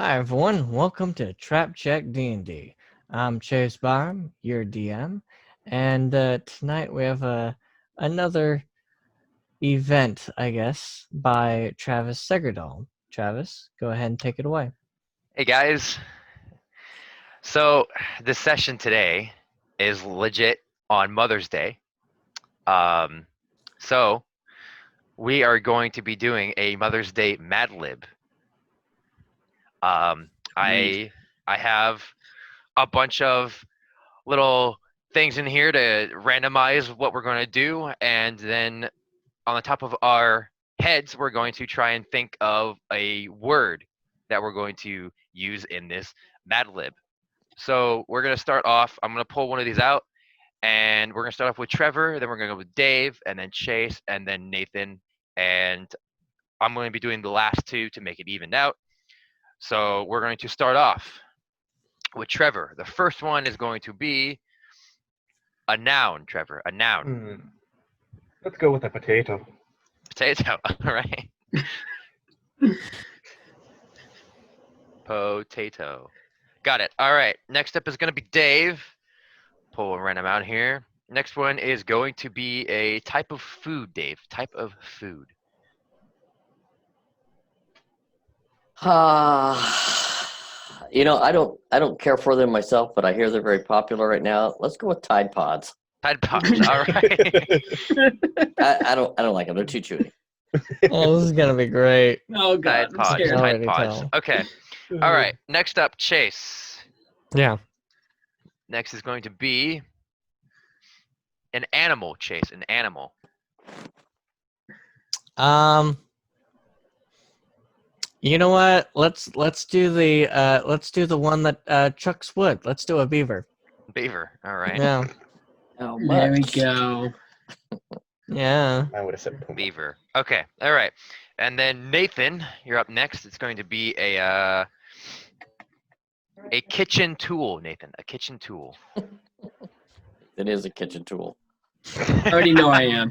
Hi everyone, welcome to Trap Check D&D. I'm Chase Barham, your DM, and tonight we have another event, I guess, by Travis Segerdal. Travis, go ahead and take it away. Hey guys, so this session today is legit on Mother's Day. So we are going to be doing a Mother's Day Mad Lib. I have a bunch of little things in here to randomize what we're going to do, and then on the top of our heads, we're going to try and think of a word that we're going to use in this Mad Lib. So we're going to start off, I'm going to pull one of these out, and we're going to start off with Trevor, then we're going to go with Dave, and then Chase, and then Nathan, and I'm going to be doing the last two to make it evened out. So we're going to start off with Trevor. The first one is going to be a noun, Trevor, a noun. Let's go with a potato. Potato, all right. Potato. Got it. All right. Next up is going to be Dave. Pull a random out here. Next one is going to be a type of food, Dave. Type of food. I don't care for them myself, but I hear they're very popular right now. Let's go with Tide Pods. Tide Pods. All right. I don't like them. They're too chewy. Oh, this is gonna be great. Oh god, Tide Pods. scared. Tide Already Pods. tell. Okay. All right. Next up, Chase. Yeah. Next is going to be an animal, Chase. An animal. You know what? Let's do the one that chucks wood. Let's do a beaver. Beaver. All right. Yeah. Oh, there we much. go. Yeah. I would have said puma. Beaver. Okay. All right. And then Nathan, you're up next. It's going to be a kitchen tool, Nathan. A kitchen tool. It is a kitchen tool. I already know I am.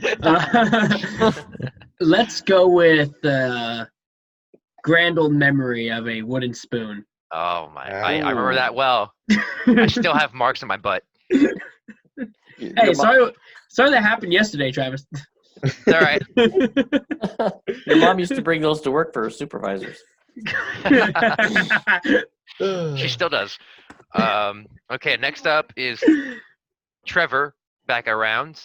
Let's go with grand old memory of a wooden spoon. Oh my! I remember that well. I still have marks on my butt. Hey, sorry that happened yesterday, Travis. It's all right. Your mom used to bring those to work for her supervisors. She still does. Okay, next up is Trevor. Back around.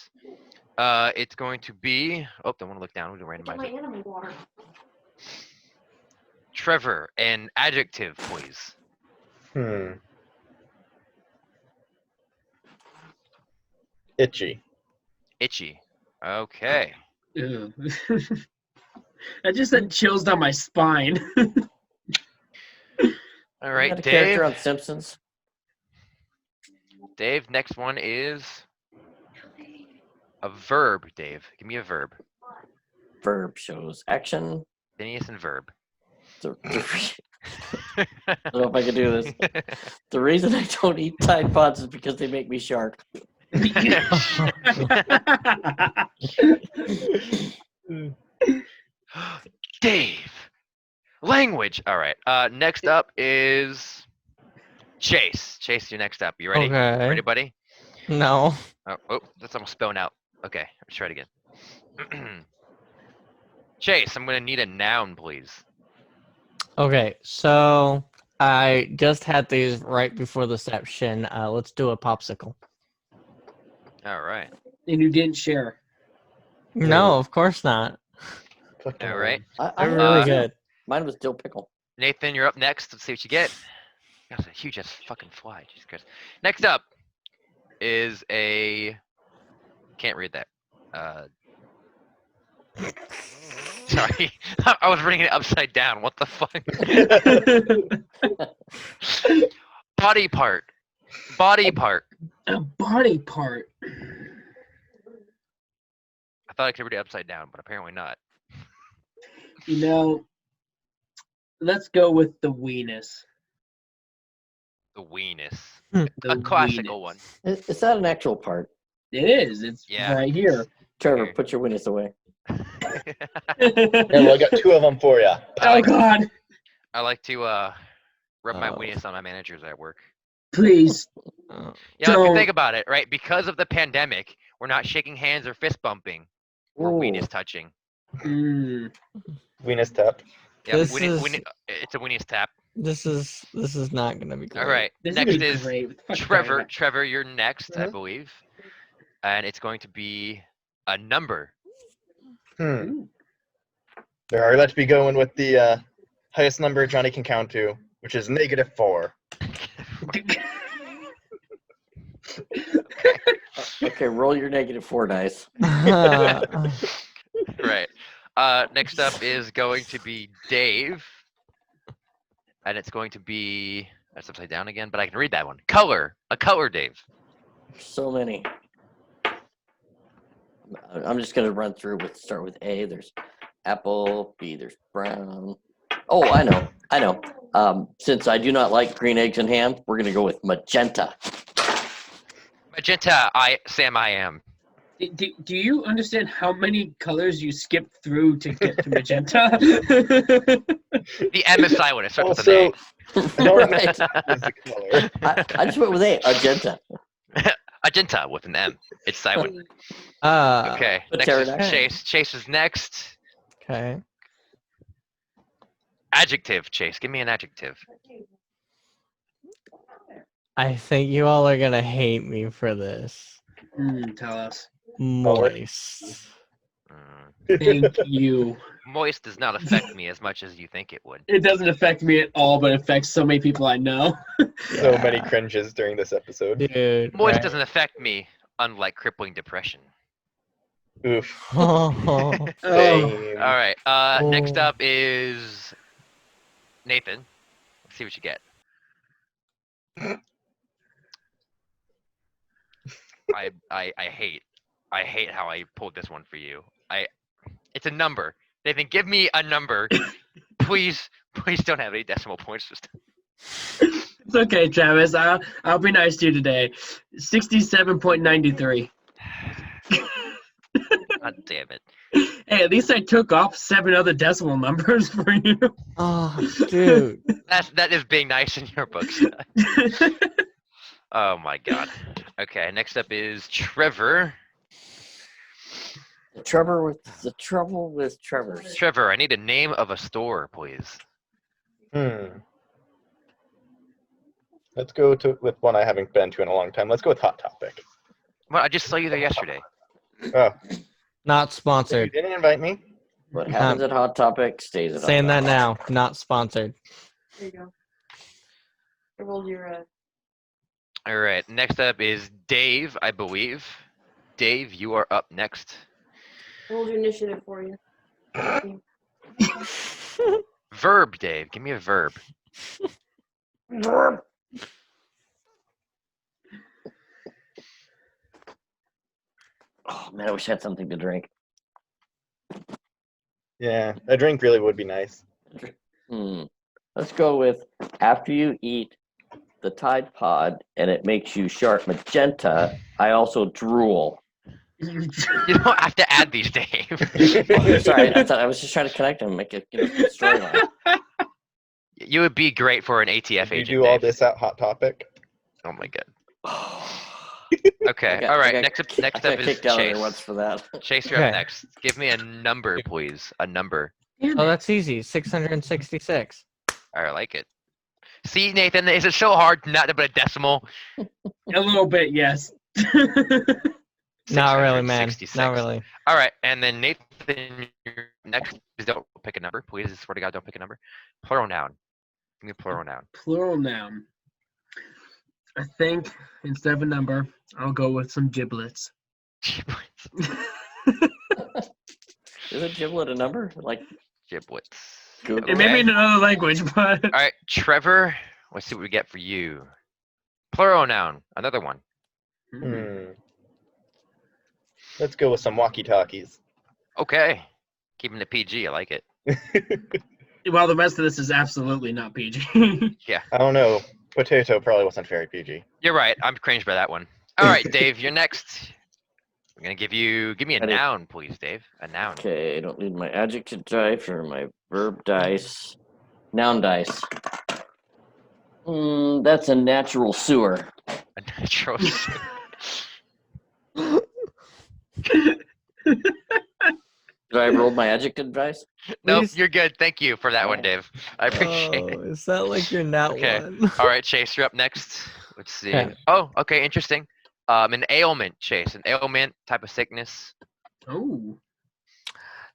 It's going to be. Oh, don't want to look down. We're going to randomize it. Trevor, an adjective, please. Itchy. Itchy. Okay. Ew. That just sent chills down my spine. All right, Had a character Dave. on Simpsons. Dave, next one is a verb, Dave. Give me a verb. Verb shows action. Phineas and verb. I don't know if I can do this. The reason I don't eat Tide Pods is because they make me shark. Dave. Language. All right. Next up is Chase. Chase, you're next up. You ready? Okay. Ready, buddy? No. Oh, that's almost spelling out. Okay, let's try it again. Chase, I'm gonna need a noun, please. Okay, so I just had these right before the session. Let's do a popsicle. All right. And you didn't share. No, of course not. All right. They're really mine good. Mine was dill pickle. Nathan, you're up next. Let's see what you get. That's a huge ass fucking fly. Jesus Christ. Next up is a. Can't read that. Sorry, I was reading it upside down. What the fuck? Body part. Body part. A body part. I thought I could read it upside down, but apparently not. Let's go with the weenus. The weenus. Hmm. A classical one. Is that an actual part? It is. It's Yeah. right here. Trevor, Here. put your witness away. Yeah, well, I got two of them for you. Oh God. I like to rub my Oh. weenus on my managers at work. Please. Oh. You know, if you Don't. think about it, right? Because of the pandemic, we're not shaking hands or fist bumping. We're Ooh. weenus touching. Mm. Weenus tap. Yeah, This is it's a weenus tap. this is not gonna be great. All right. This Next is is great. What the fuck Trevor. that? Trevor, you're next, I Mhm. believe. And it's going to be a number. All right, let's be going with the highest number Johnny can count to, which is -4. Okay, roll your -4 dice. Right. Next up is going to be Dave. And it's going to be that's upside down again, but I can read that one. Color. A color, Dave. So many. I'm just gonna run through start with A. There's apple. B. There's brown. Oh, I know. Since I do not like green eggs and ham, we're gonna go with magenta. Magenta, I am. Do you understand how many colors you skipped through to get to magenta? The M is silent. It starts with Also, an I don't know Right. if it's the color. I just went with A. Magenta. A. Magenta with an M. It's silent. Okay. But Next is pterodactyl. Chase. Chase is next. Okay. Adjective, Chase. Give me an adjective. I think you all are gonna hate me for this. Tell us. Moist. Thank you. Moist does not affect me as much as you think it would. It doesn't affect me at all, but it affects so many people I know. So many Yeah. cringes during this episode. Dude. Moist right? doesn't affect me, unlike crippling depression. Oof. Oh. Same. All right. Next Oh. up is Nathan. Let's see what you get. I hate how I pulled this one for you. It's a number. Nathan, give me a number. Please don't have any decimal points. Just It's okay, Travis. I'll be nice to you today. 67.93. God damn it. Hey, at least I took off 7 other decimal numbers for you. Oh, dude. That is being nice in your books. Oh my god. Okay, next up is Trevor. The trouble with Trevor's. Trevor, I need a name of a store, please. Let's go with one I haven't been to in a long time. Let's go with Hot Topic. Well, I just saw you there yesterday. Oh, Not you sponsored. didn't invite me? What happens at Hot Topic stays at Hot Saying that Topic. now. Not sponsored. There you go. I rolled your All right, next up is Dave, I believe. Dave, you are up next. I rolled your initiative for you. Verb, Dave. Give me a verb. Oh man, I wish I had something to drink. Yeah, a drink really would be nice. Let's go with after you eat the Tide Pod and it makes you sharp magenta, I also drool. You don't have to add these, Dave. Oh, sorry, I thought I was just trying to connect them, make a storyline. You would be great for an ATF Did you agent, do all Dave. this at Hot Topic? Oh my god. I Okay, got- all I right. got- Next I up got is kicked out of there once Chase. for that. Chase, you're up Okay. next. Give me a number, please. A number. Oh, that's easy. 666. I like it. See, Nathan, is it so hard not to put a decimal? A little bit, yes. Not really, man. 666. Not really. All right, and then Nathan, you're next. Please don't pick a number. Please, I swear to God, don't pick a number. Plural noun. Give me a plural noun. Plural noun. I think instead of a number, I'll go with some giblets. Is a giblet a number? Like Giblets. Google. It may be in another language, but All right, Trevor. Let's see what we get for you. Plural noun. Another one. Let's go with some walkie-talkies. Okay. Keeping it PG. I like it. while the rest of this is absolutely not PG. I don't know. Potato probably wasn't very PG. You're right. I'm cringed by that one. All right, Dave, you're next. I'm gonna give me a Ready. noun, please, Dave. A noun. Okay, I don't need my adjective dice or my verb dice. Noun dice. That's a natural sewer. A natural. Did I roll my adjective dice? Nope, Please. you're good. Thank you for that one, Dave. I appreciate Oh, it. is that like your nat Okay. one? All right, Chase, you're up next. Let's see. Okay. Oh, okay, interesting. An ailment, Chase. An ailment type of sickness. Oh.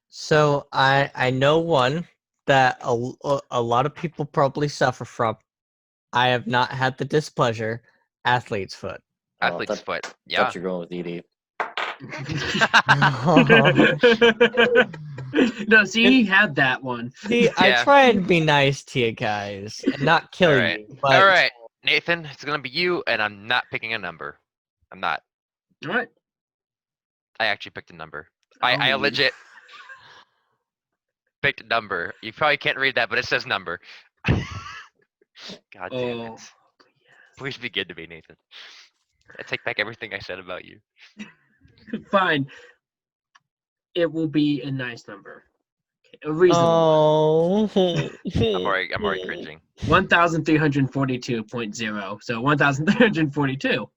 So I know one that a lot of people probably suffer from. I have not had the displeasure. Athlete's foot. Oh, Athlete's foot. Thought Yeah. you're going with Edie. No, see, he had that one. See, I Yeah. try to be nice to you guys and not kill All right. you, but All right, Nathan, it's gonna be you, and I'm not picking a number. I'm not. All right. I actually picked a number. I Oh. legit picked a number. You probably can't read that, but it says number. God damn Oh. it. Please be good to me, Nathan. I take back everything I said about you. Fine. It will be a nice number. A reasonable oh, I'm already cringing. 1,342.0. So 1,342.0.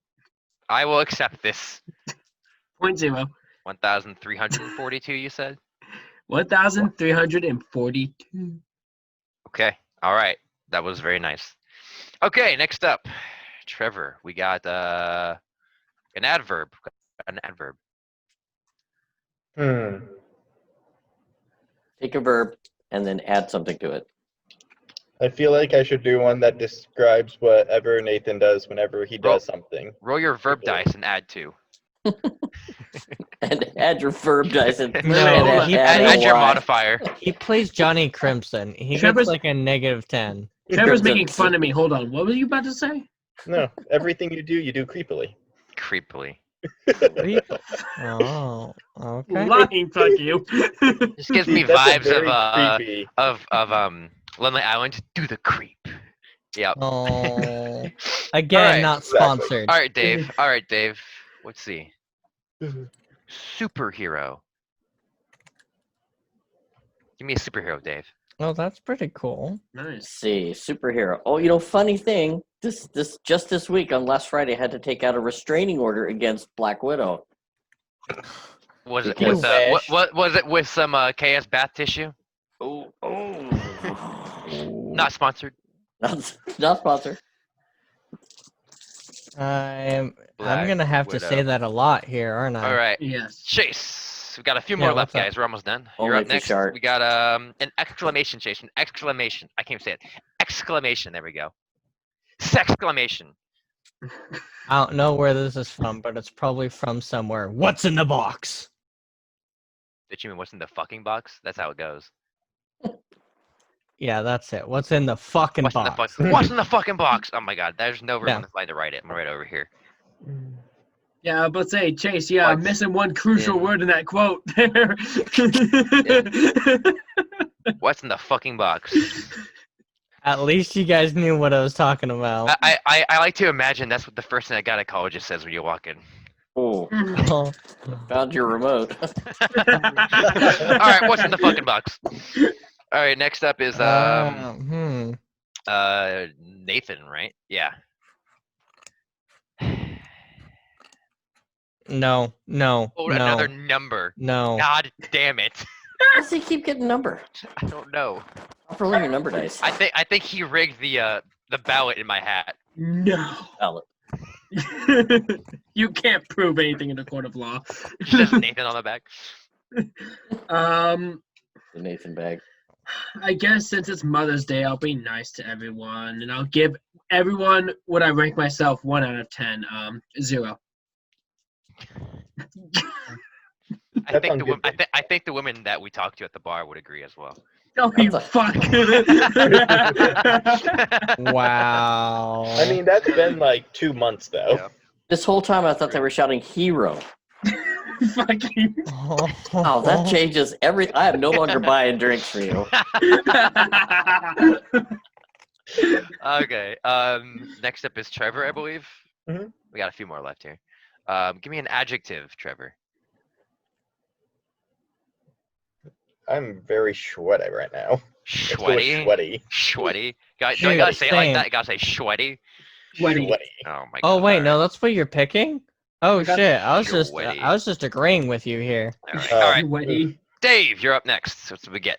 I will accept this. 1,342, you said? 1,342. Okay. All right. That was very nice. Okay, next up. Trevor, we got an adverb. An adverb. Take a verb and then add something to it. I feel like I should do one that describes whatever Nathan does whenever he does something. Roll your verb dice and add 2. And add your verb dice and, No, and he add Add a your Y. modifier. he plays Johnny Crimson. He Trevor's- gets like a -10. Trevor's Crimson. making fun of me. Hold on. What were you about to say? No, everything you do creepily. Creepily. Oh, okay. Lying, fuck you. This gives me That's a vibes very of creepy. Lonely Island. Do the creep. Yep. Oh, again, Alright. not Exactly. sponsored. All right, Dave. All right, Dave. Let's see. Superhero. Give me a superhero, Dave. Oh, that's pretty cool. Let's Nice. see, superhero. Oh, funny thing. This week on last Friday, I had to take out a restraining order against Black Widow. Was it Because- with what was it with some KS bath tissue? Oh, Not sponsored. not sponsored. I'm Black gonna have to say Widow. that a lot here, aren't I? All right, Yes. Chase. We got a few Yeah, more left, what's up? guys. We're almost done. You're Only up if you next. shart. We got an exclamation, Chase. An exclamation. I can't say it. Exclamation. There we go. Sexclamation. I don't know where this is from, but it's probably from somewhere. What's in the box? Did you mean what's in the fucking box? That's how it goes. Yeah, that's it. What's in the fucking What's in the box? fuck? What's in the fucking box? Oh my god, there's no room Yeah. on the slide to write it. I'm right over here. Yeah, but say, Chase, yeah, I'm What's missing one crucial in- word in that quote there. What's in the fucking box? At least you guys knew what I was talking about. I like to imagine that's what the first thing that gynecologist says when you walk in. Oh, Oh, found your remote. All right, what's in the fucking box? All right, next up is Nathan, right? Yeah. No, no, Oh, no, another number. no. God damn it! How does he keep getting number? I don't know. Stop rolling your number dice. I think he rigged the ballot in my hat. No. Ballot. You can't prove anything in a court of law. It says Nathan on the back. Um, The Nathan bag. I guess since it's Mother's Day, I'll be nice to everyone, and I'll give everyone what I rank myself 1 out of 10. 0. I think the I think the women that we talked to at the bar would agree as well. Oh, you That's fuck! Wow. I mean, that's been like 2 months though. Yeah. This whole time I thought they were shouting hero. Fucking. Oh, that changes every. I am no longer buying drinks for you. Okay. Next up is Trevor, I believe. Mhm. We got a few more left here. Give me an adjective, Trevor. I'm very sweaty right now. Let's go with Sweaty. sweaty. Sweaty. Do I gotta say it like Same. that? I gotta say sweaty. Sweaty. Sweaty. Oh my god. Oh wait, no, alright. that's what you're picking. Oh I got shit! I was sweaty. just agreeing with you here. Alright. Oh. Alright. Sweaty. Dave, you're up next. So what do we get?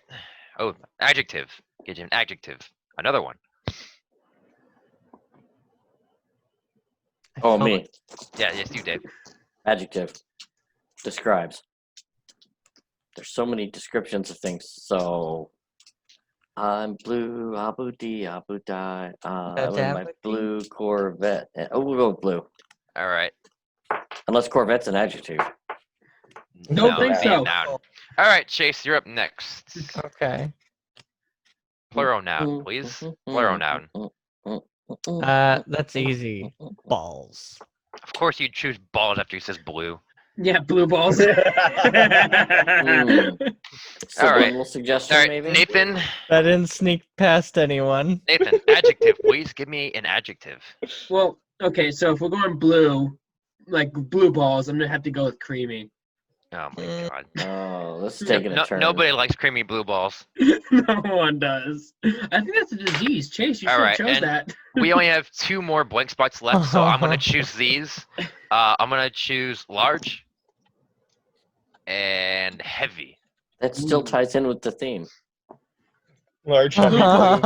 Oh, adjective. Get you an adjective. Another one. Oh, me. Yeah, yes, you, Dave. Adjective. Describes. There's so many descriptions of things. So, I'm blue, abu di, abu di. I'm in my Abu-di. blue Corvette. Oh, we'll go with blue. Alright. Unless Corvette's an adjective. Don't think it'd be a so. noun. Alright, Chase, you're up next. Okay. Plural noun, please. Plural noun. That's easy. Balls. Of course you'd choose balls after he says blue. Yeah, blue balls. Subliminal suggestion, Alright, maybe? Nathan. That didn't sneak past anyone. Nathan, adjective, please. Give me an adjective. Well, okay, so if we're going blue, like blue balls, I'm gonna have to go with creamy. Oh my Mm. god. Oh, let's take it a turn. Nobody likes creamy blue balls. No one does. I think that's a disease. Chase, you should Alright, have chose and- that. We only have 2 more blank spots left, so I'm gonna choose these. I'm gonna choose large and heavy. That still ties in with the theme. Large, heavy, blue,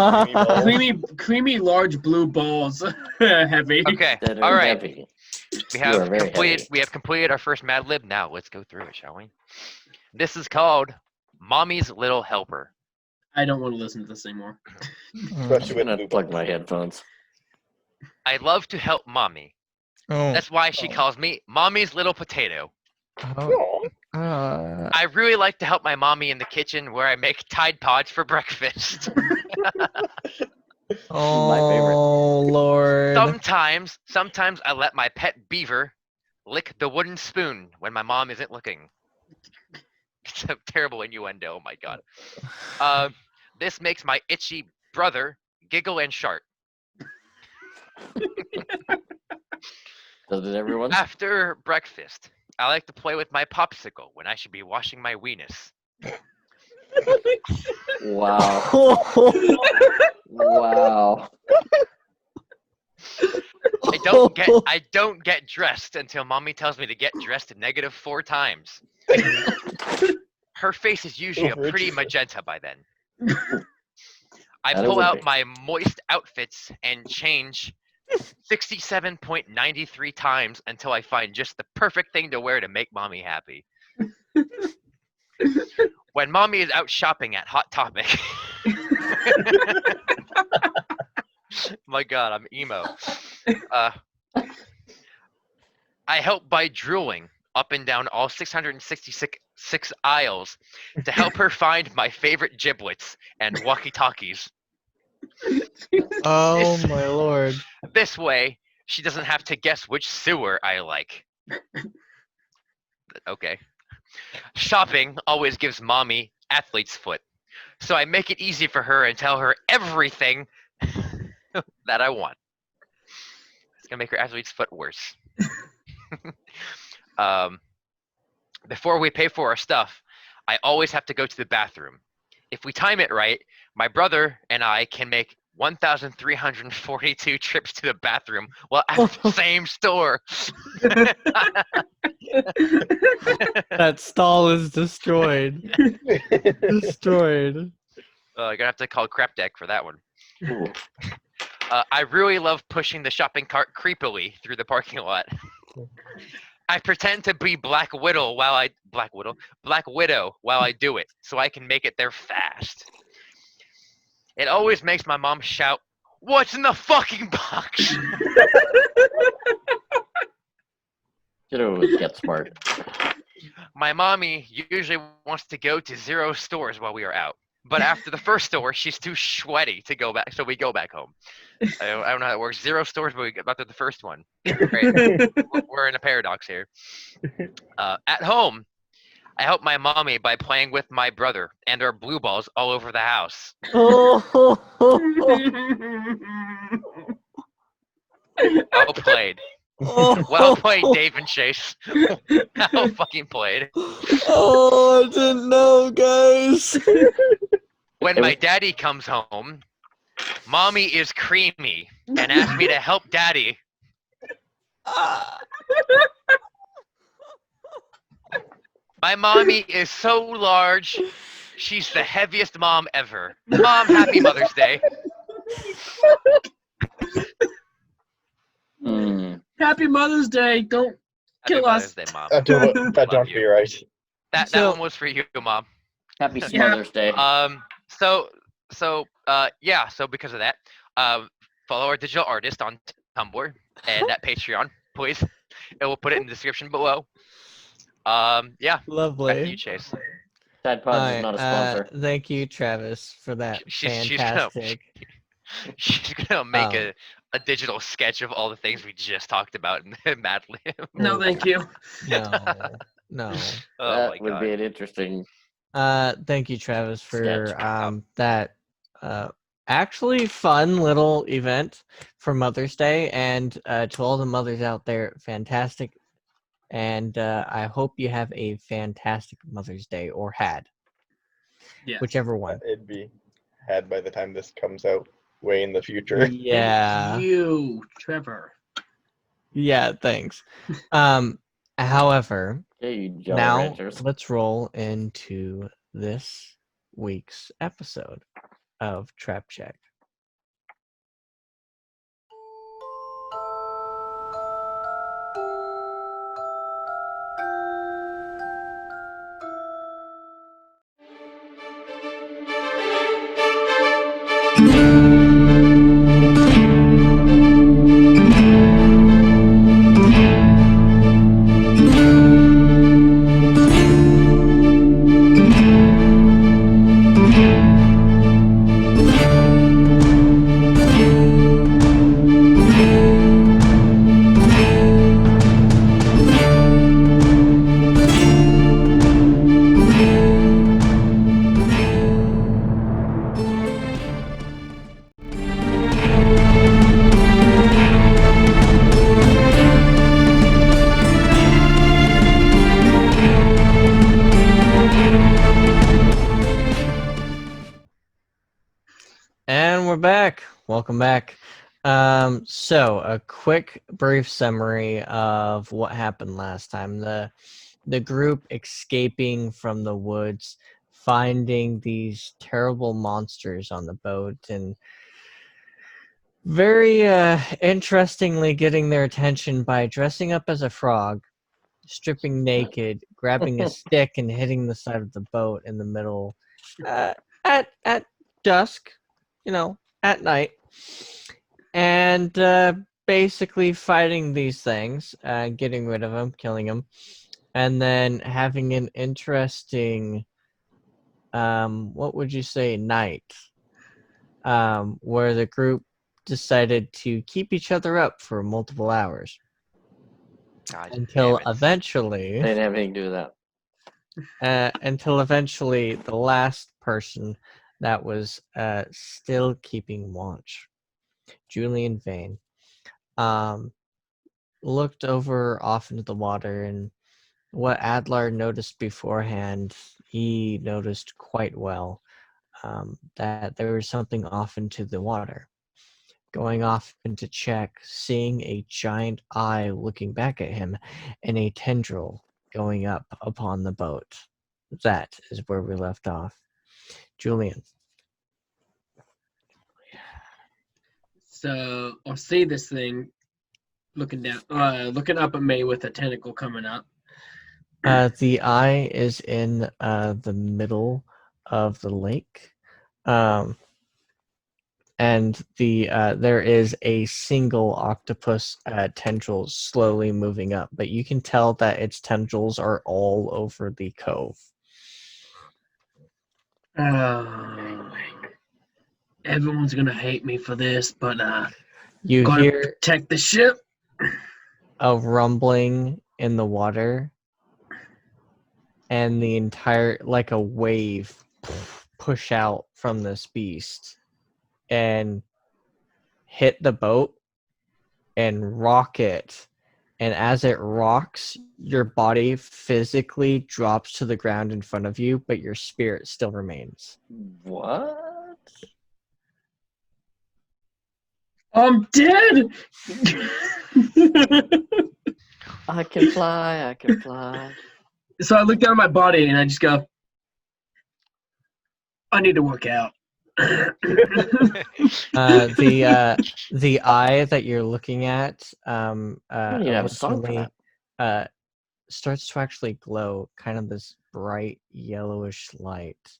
creamy balls. Creamy large blue balls. Heavy. Okay. That are All right. heavy. We You are have very completed. heavy. We have completed our first Mad Lib. Now let's go through it, shall we? This is called "Mommy's Little Helper." I don't want to listen to this anymore. Especially I'm with gonna blue plug balls. my headphones. I love to help mommy. Oh, That's why she Oh. calls me Mommy's Little Potato. oh, Aw. I really like to help my mommy in the kitchen where I make Tide Pods for breakfast. oh Lord. Sometimes I let my pet beaver lick the wooden spoon when my mom isn't looking. It's a terrible innuendo. Oh my god. This makes my itchy brother giggle and shart. Does it, everyone? After breakfast, I like to play with my popsicle when I should be washing my weenus. Wow. Wow. I don't get dressed until mommy tells me to get dressed -4 times. Her face is usually a pretty magenta by then. I That it pull would out be. my moist outfits and change 67.93 times until I find just the perfect thing to wear to make mommy happy. When mommy is out shopping at Hot Topic. My god, I'm emo. I help by drooling up and down all 666 aisles to help her find my favorite giblets and walkie-talkies. Oh my Lord. This way, she doesn't have to guess which sewer I like. Okay. Shopping always gives mommy athlete's foot, so I make it easy for her and tell her everything that I want. It's gonna make her athlete's foot worse. Before we pay for our stuff, I always have to go to the bathroom. If we time it right, my brother and I can make 1,342 trips to the bathroom while at the same store. That stall is destroyed. Destroyed. You're gonna have to call Crap Deck for that one. Ooh. I really love pushing the shopping cart creepily through the parking lot. I pretend to be Black Widow while I do it, so I can make it there fast. It always makes my mom shout, "What's in the fucking box?" Get over with Get Smart. My mommy usually wants to go to 0 stores while we are out. But after the first store, she's too sweaty to go back, so we go back home. I don't know how it works. 0 stores, but we get after the first one. Great. We're in a paradox here. At home, I help my mommy by playing with my brother and our blue balls all over the house. Oh, Well played. Well played, Dave and Chase. Well fucking played. Oh, I didn't know, guys. When It my was- daddy comes home, mommy is creamy and asks me to help daddy. My mommy is so large, she's the heaviest mom ever. Mom, happy Mother's Day. Happy Mother's Day. Don't Happy kill Mother's us. Day, Mom. That Love don't you. be right. That So- one was for you, Mom. Happy Yeah. Mother's Day. So because of that, follow our digital artist on Tumblr and at Patreon, please. And we'll put it in the description below. Yeah, back to you, Lovely. Chase. Tide Pods is not a sponsor. Thank you, Travis, for that fantastic. She's gonna make Oh. a digital sketch of all the things we just talked about in Mad Lib. No, thank you. No, no. Oh That my would god. be an interesting. Thank you, Travis, for Sketch. that actually fun little event for Mother's Day, and to all the mothers out there, fantastic. And I hope you have a fantastic Mother's Day, or had, Yeah. whichever one. It'd be had by the time this comes out, way in the future. Yeah. Thank you, Trevor. Yeah, thanks. However, Yeah, you Jolly now Ranchers. let's roll into this week's episode of Trap Check. And we're back. Welcome back. So a quick brief summary of what happened last time. The group escaping from the woods, finding these terrible monsters on the boat, and very interestingly getting their attention by dressing up as a frog, stripping naked, grabbing a stick and hitting the side of the boat in the middle at dusk, at night, and basically fighting these things, getting rid of them, killing them, and then having an interesting, what would you say, night, where the group decided to keep each other up for multiple hours God until damn it. eventually They didn't have anything to do with that. the last person that was still keeping watch, Julian Vane, looked over off into the water, and what Adlar noticed beforehand, he noticed quite well, that there was something off into the water. Going off into check, seeing a giant eye looking back at him, and a tendril going up upon the boat. That is where we left off. Julian. So I see this thing looking down, looking up at me with a tentacle coming up. The eye is in the middle of the lake. And there is a single octopus tendril slowly moving up, but you can tell that its tendrils are all over the cove. Everyone's gonna hate me for this, but You gotta hear protect the ship. a rumbling in the water, and the entire, like a wave, push out from this beast and hit the boat and rock it and as it rocks, your body physically drops to the ground in front of you, but your spirit still remains. What? I'm dead. I can fly. I can fly. So I look down at my body and I just go, I need to work out. The eye that you're looking at don't even have a song for originally starts to actually glow, kind of this bright yellowish light,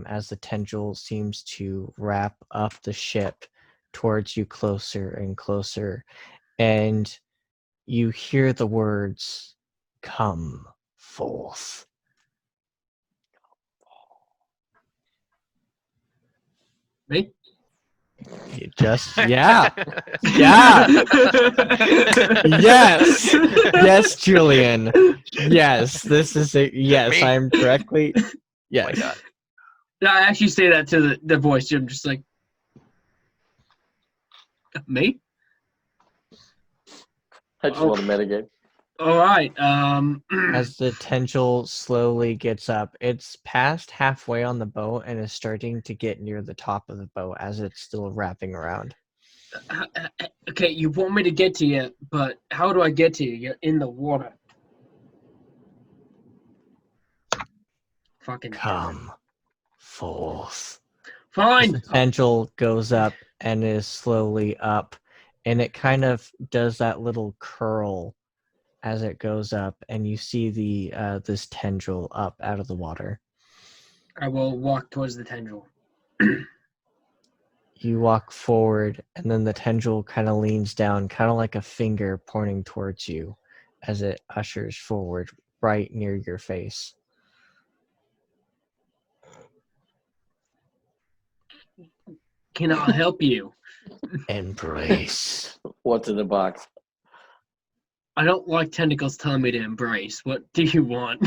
as the tendril seems to wrap up the ship towards you closer and closer, and you hear the words, "Come forth." Me? You just yeah. Yeah. Yes. Yes, Julian. Yes, this is a yes, Me? I'm correctly. Oh my Yes. God. No, I actually say that to the voice. I'm just like, me? I just want a metagame. All right. As the tendril slowly gets up, it's past halfway on the boat and is starting to get near the top of the boat as it's still wrapping around. Okay, you want me to get to you, but how do I get to you? You're in the water. Fucking damn it. Come forth. Fine. The tendril goes up and is slowly up, and it kind of does that little curl as it goes up, and you see the this tendril up out of the water. I will walk towards the tendril. You walk forward, and then the tendril kind of leans down, kind of like a finger pointing towards you as it ushers forward right near your face. Can I help you? Embrace. What's in the box? I don't like tentacles telling me to embrace. What do you want?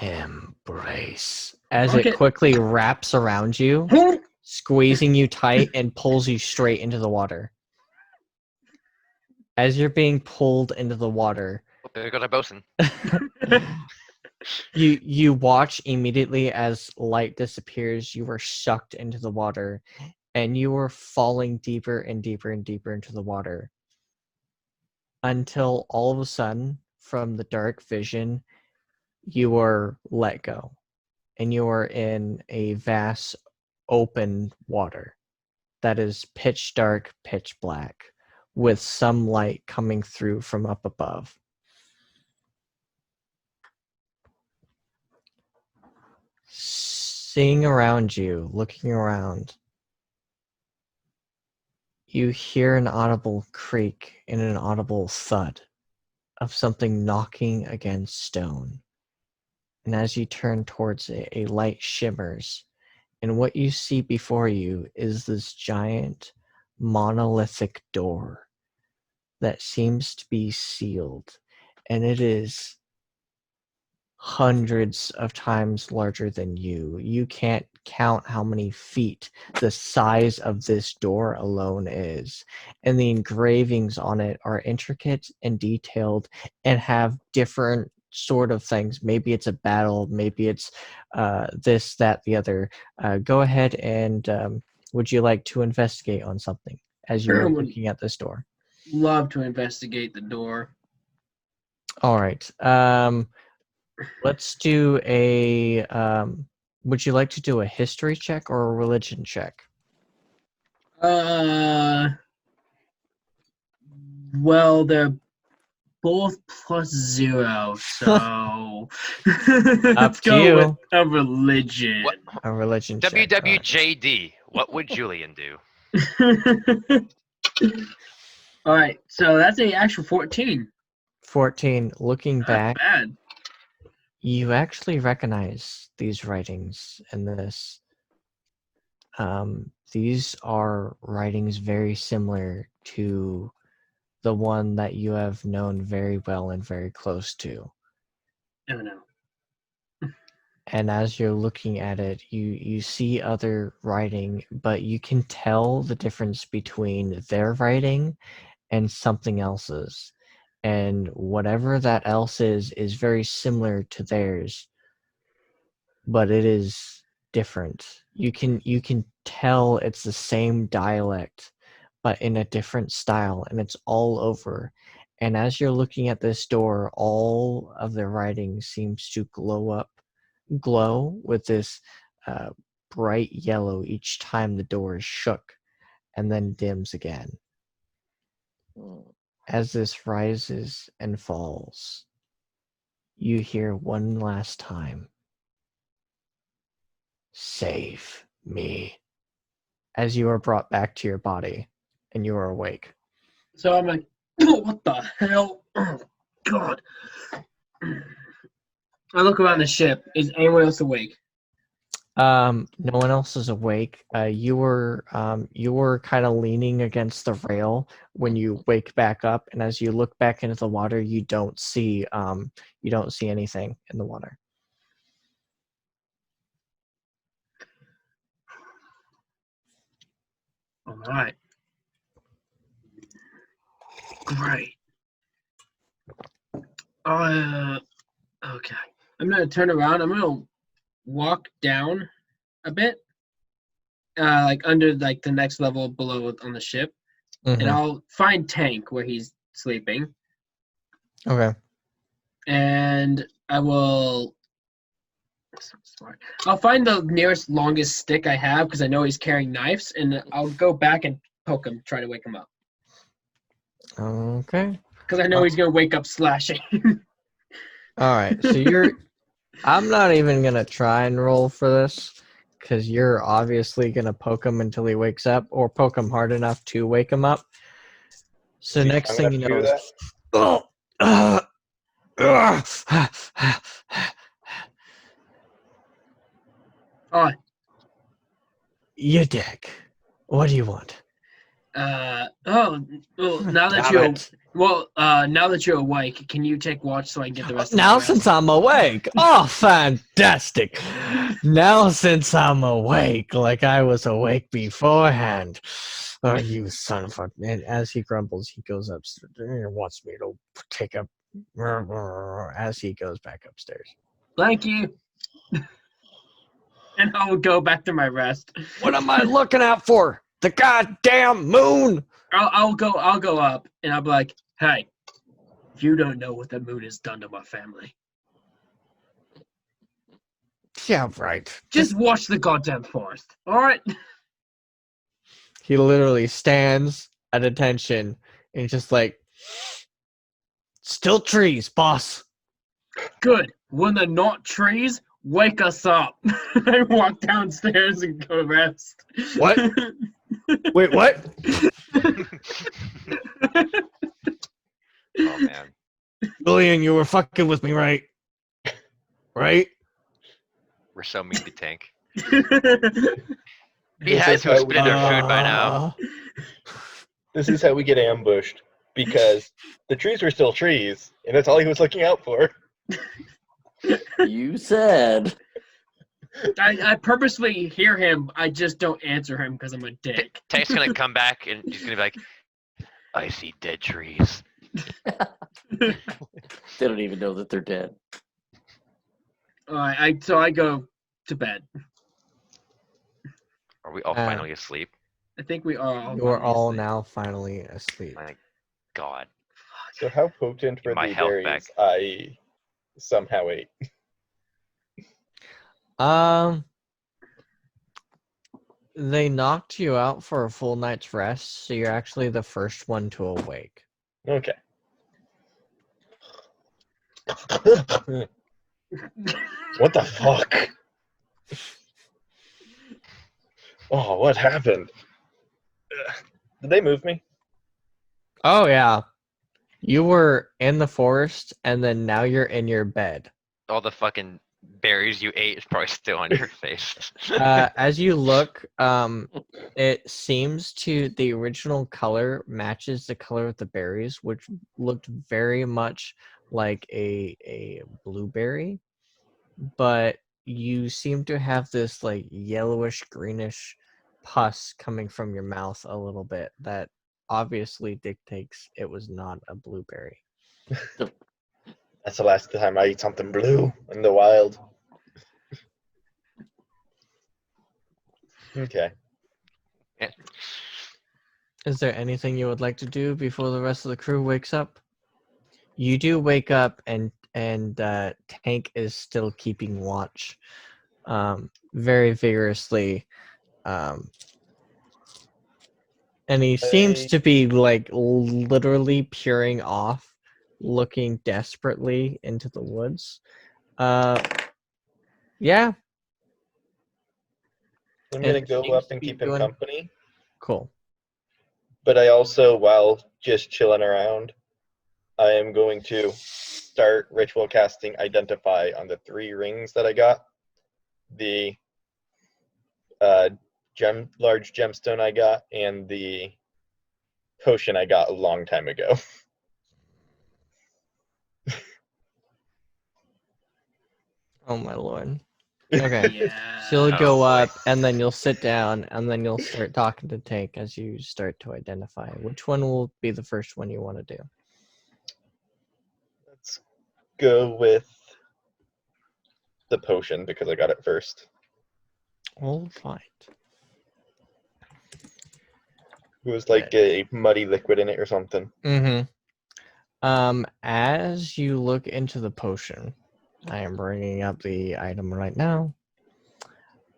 Embrace. As Okay. it quickly wraps around you, squeezing you tight and pulls you straight into the water. As you're being pulled into the water, There goes our bosun. you watch immediately as light disappears. You are sucked into the water, and you are falling deeper and deeper and deeper into the water, until all of a sudden, from the dark vision, you are let go, and you are in a vast open water that is pitch dark, pitch black, with some light coming through from up above. Seeing around you, looking around, you hear an audible creak and an audible thud of something knocking against stone. And as you turn towards it, a light shimmers, and what you see before you is this giant monolithic door that seems to be sealed, and it is hundreds of times larger than you. You can't count how many feet the size of this door alone is, and the engravings on it are intricate and detailed and have different sort of things. Maybe it's a battle, maybe it's this, that, the other. Go ahead and would you like to investigate on something as you are looking at this door? Love to investigate the door. All right. Let's do a. Would you like to do a history check or a religion check? Well, they're both +0, so let's to go you. with a religion. What? A religion check. all right. WWJD. What would Julian do? All right, so that's a actual 14. 14. Looking Not back, bad. you actually recognize these writings in this. These are writings very similar to the one that you have known very well and very close to. Oh no. And as you're looking at it, you see other writing, but you can tell the difference between their writing and something else's. And whatever that else is very similar to theirs, but it is different. You can tell it's the same dialect, but in a different style, and it's all over. And as you're looking at this door, all of the writing seems to glow with this uh, bright yellow each time the door is shook, and then dims again. Hmm. As this rises and falls, you hear one last time, "Save me," as you are brought back to your body and you are awake. So I'm like, what the hell? Oh, God. I look around the ship. Is anyone else awake? No one else is awake. You were kind of leaning against the rail when you wake back up, and as you look back into the water, you don't see anything in the water. All right. Great. Okay. I'm gonna turn around. I'm gonna walk down a bit, like under like the next level below on the ship, and Mhm. I'll find Tank where he's sleeping, Okay. and I will. So smart. I'll find the nearest longest stick I have because I know he's carrying knives, and I'll go back and poke him, try to wake him up. Okay. Because I know he's gonna wake up slashing. All right. So I'm not even gonna try and roll for this because you're obviously gonna poke him until he wakes up, or poke him hard enough to wake him up. So Is he next strong thing you enough know to is, oh, Oh, you dick. What do you want? well, now that Damn you're it. now that you're awake, can you take watch so I can get the rest of Now my rest? since I'm awake. Oh, fantastic. Now since I'm awake, like I was awake beforehand. Oh, you son of a... And as he grumbles, he goes upstairs and wants me to take a... As he goes back upstairs. Thank you. And I will go back to my rest. What am I looking out for? The goddamn moon! I'll go up and I'll be like, hey, you don't know what the moon has done to my family. Yeah, right. Just watch the goddamn forest. Alright? He literally stands at attention and just like, still trees, boss. Good. When they're not trees, wake us up. I walk downstairs and go rest. What? Wait, what? Oh man. Billion, you were fucking with me, right? Right? We're so mean to Tank. He This had is to have how we spit their get- food by now. This is how we get ambushed because the trees were still trees, and that's all he was looking out for. You said. I purposely hear him. I just don't answer him because I'm a dick. Tank's gonna come back and he's gonna be like, I see dead trees. They don't even know that they're dead. So I go to bed. Are we all finally asleep? I think we are all. You are all asleep. now finally asleep. My God. So how potent were My the health berries back. I somehow ate? They knocked you out for a full night's rest, so you're actually the first one to awake. Okay. What the fuck? Oh, what happened? Did they move me? Oh yeah. You were in the forest and then now you're in your bed. All the fucking berries you ate is probably still on your face. As you look, it seems to the original color matches the color of the berries, which looked very much like a blueberry, but you seem to have this like yellowish greenish pus coming from your mouth a little bit that obviously dictates it was not a blueberry. That's the last time I eat something blue in the wild. Okay. Is there anything you would like to do before the rest of the crew wakes up? You do wake up, and Tank is still keeping watch, very vigorously, and he seems I- to be like literally peering off, looking desperately into the woods. Yeah, I'm it gonna go seems up to and be keep him doing company. cool. But I also, while just chilling around, I am going to start ritual casting Identify on the 3 rings that I got. The large gemstone I got, and the potion I got a long time ago. Oh my lord. Okay. Yeah. So you'll Oh, go boy. up, and then you'll sit down, and then you'll start talking to Tank as you start to identify. Which one will be the first one you want to do? Let's go with the potion because I got it first. All right. It was like a muddy liquid in it or something. Mm-hmm. As you look into the potion, I am bringing up the item right now.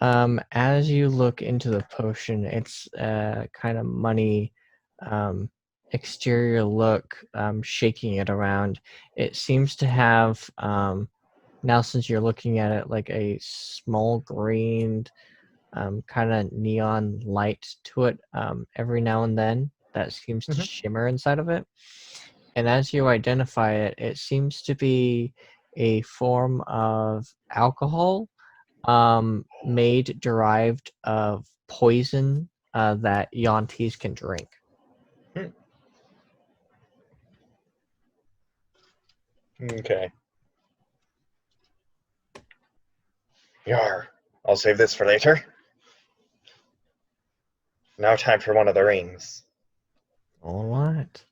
As you look into the potion, it's kind of money, exterior look, shaking it around. It seems to have, now since you're looking at it, like a small green, kind of neon light to it, every now and then that seems to Mhm. shimmer inside of it. And as you identify it, it seems to be a form of alcohol, made derived of poison that Yontis can drink. Okay. Yar. I'll save this for later. Now time for one of the rings. All right.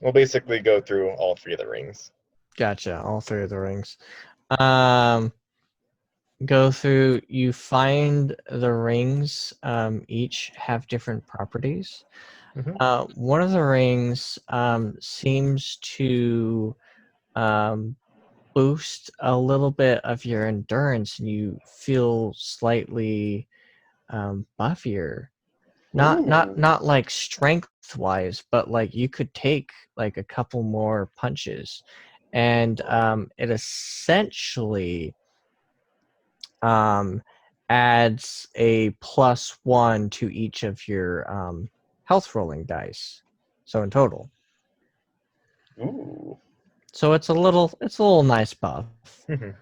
We'll basically go through all 3 of the rings. Gotcha. All 3 of the rings. Go through. You find the rings. Each have different properties. Mhm. One of the rings seems to boost a little bit of your endurance, and you feel slightly buffier. Not like strength wise, but like you could take like a couple more punches, and it essentially adds a +1 to each of your health rolling dice. So in total, Ooh. so it's a little nice buff. Mhm.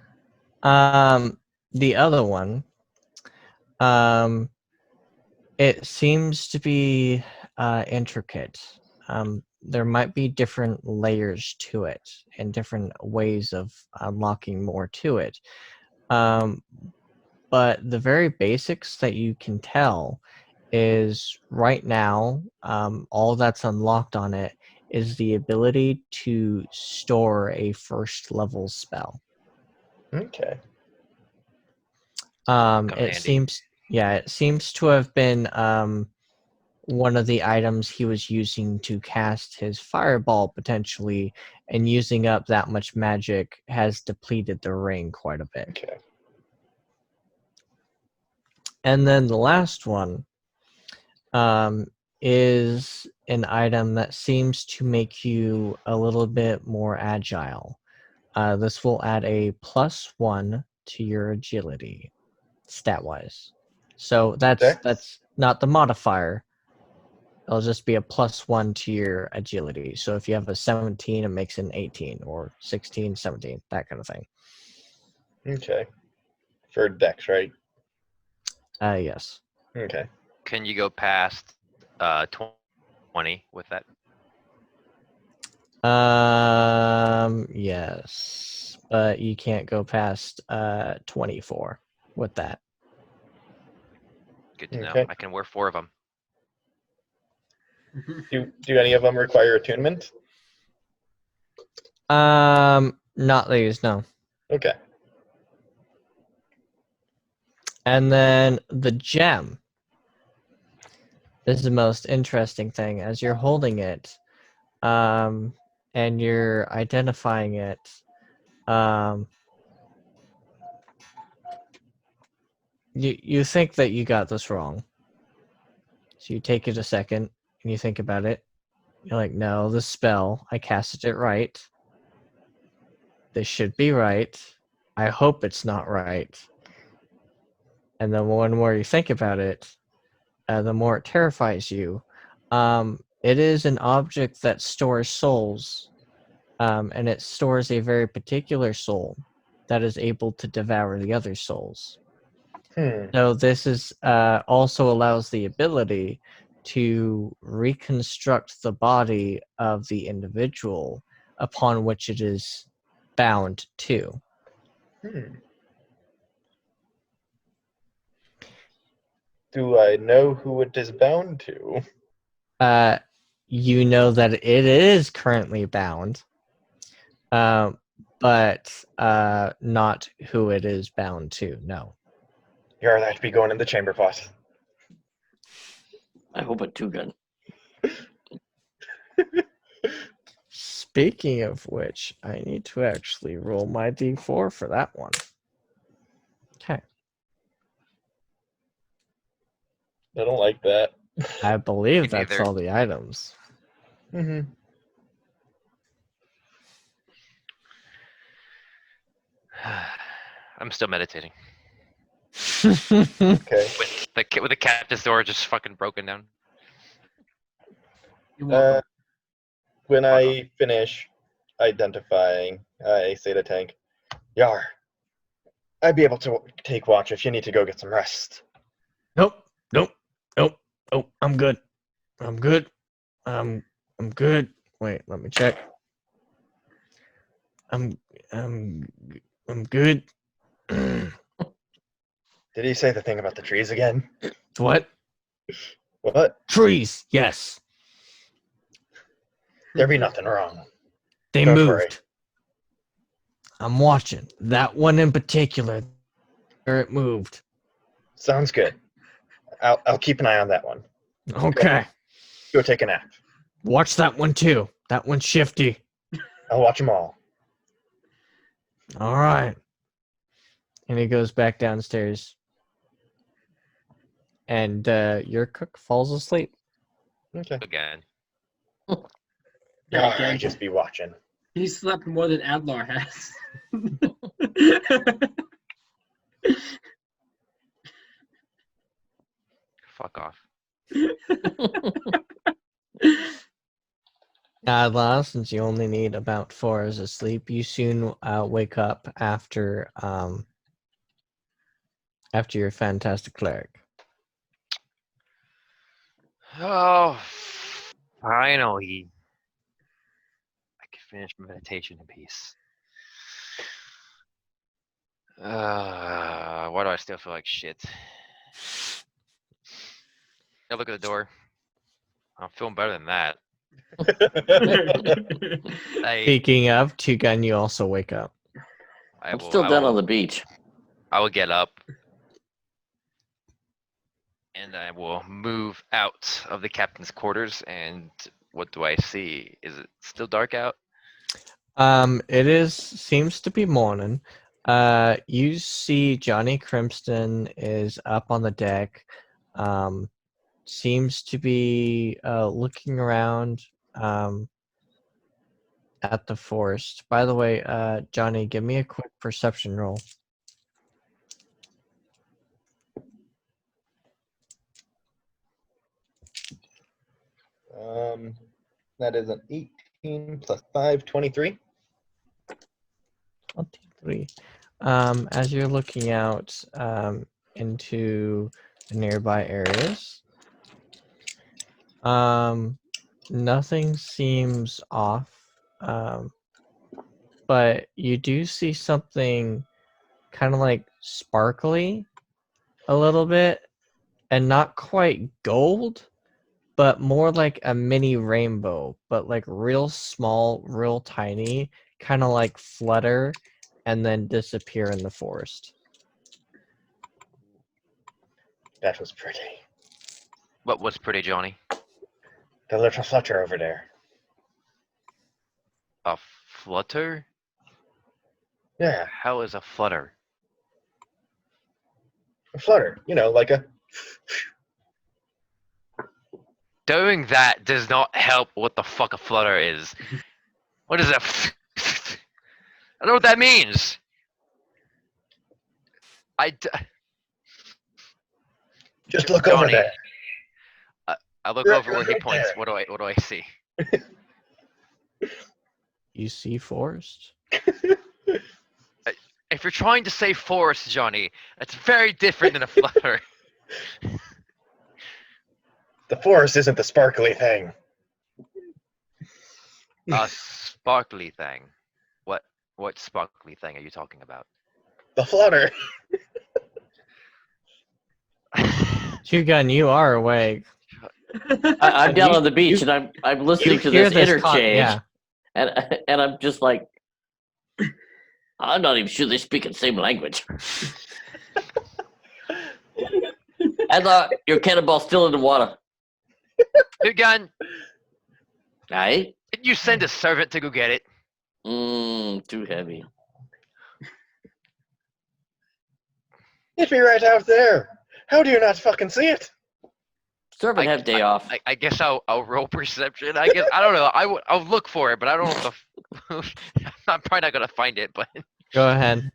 The other one, um, it seems to be intricate. There might be different layers to it and different ways of unlocking more to it. But the very basics that you can tell is right now, all that's unlocked on it is the ability to store a first level spell. Okay. Come It handy. seems to have been one of the items he was using to cast his fireball potentially, and using up that much magic has depleted the ring quite a bit. Okay. And then the last one is an item that seems to make you a little bit more agile. This will add a +1 to your agility, stat wise. So that's Dex? not the modifier. It'll just be a +1 to your agility. So if you have a 17, it makes an 18, or 16, 17, that kind of thing. Okay. For Dex, right? Yes. Okay. Can you go past 20 with that? Yes, but you can't go past 24 with that. Good to know. Okay. I can wear 4 of them. Do any of them require attunement? Not these, no. Okay. And then the gem. This is the most interesting thing. As you're holding it, and you're identifying it, you think that you got this wrong. So you take it a second and you think about it. You're like, no, the spell, I casted it right. This should be right. I hope it's not right. And the more and more you think about it, the more it terrifies you. It is an object that stores souls, and it stores a very particular soul that is able to devour the other souls. So this is also allows the ability to reconstruct the body of the individual upon which it is bound to. Do I know who it is bound to? You know that it is currently bound, but not who it is bound to. No. You're allowed to be going in the chamber pot. I hope it too good. Speaking of which, I need to actually roll my d4 for that one. Okay. I don't like that. I believe Me that's neither. all the items. Mm-hmm. I'm still meditating. Okay. With the cactus door just fucking broken down. You're welcome. When I finish identifying, I say to Tank, Yar, I'd be able to take watch if you need to go get some rest. Nope. Oh, I'm good. I'm good. I'm good. Wait, let me check. I'm good. Did he say the thing about the trees again? What? What? Trees, yes. There be nothing wrong. They Don't moved. worry. I'm watching. That one in particular, where it moved. Sounds good. I'll keep an eye on that one. Okay. Go take a nap. Watch that one too. That one's shifty. I'll watch them all. All right. And he goes back downstairs. And your cook falls asleep. Okay. Again. Yar, I just be watching. He slept more than Adlar has. Fuck off. Since you only need about 4 hours of sleep, you soon wake up after your fantastic cleric. Oh, finally. I can finish meditation in peace. Why do I still feel like shit? I look at the door. I'm feeling better than that. Speaking of, Two-Gun, you also wake up. I'm still down on the beach. I will get up. And I will move out of the captain's quarters. And what do I see? Is it still dark out? It seems to be morning. You see Johnny Crimson is up on the deck. Seems to be looking around at the forest. By the way, Johnny, give me a quick perception roll. That is an 18 plus 5, 23. 23. As you're looking out into the nearby areas, nothing seems off, but you do see something kind of like sparkly a little bit, and not quite gold, but more like a mini rainbow, but like real small, real tiny, kind of like flutter and then disappear in the forest. That was pretty. What was pretty, Johnny? The little flutter over there. A flutter? Yeah, How is a flutter? a flutter. You know, like a. Doing that does not help what the fuck a flutter is. What is that? I don't know what that means. Just look over Johnny, there. I look Right- over where right he points. there. What do I see? You see forest? If you're trying to say forest, Johnny, that's very different than a flutter. The forest isn't the sparkly thing. A sparkly thing. What sparkly thing are you talking about? The flutter. Two Gun, you are awake. I'm down You- on the beach you- and I'm listening to hear this interchange, yeah. and I'm just like, I'm not even sure they speak the same language. And your cannonball's still in the water. Good gun. Right? Did you send a servant to go get it? Too heavy. It'd be right out there. How do you not fucking see it? Servant have day off. I guess I'll roll perception. I guess I don't know. I'll look for it, but I don't know if the. I'm probably not gonna find it, but Go ahead.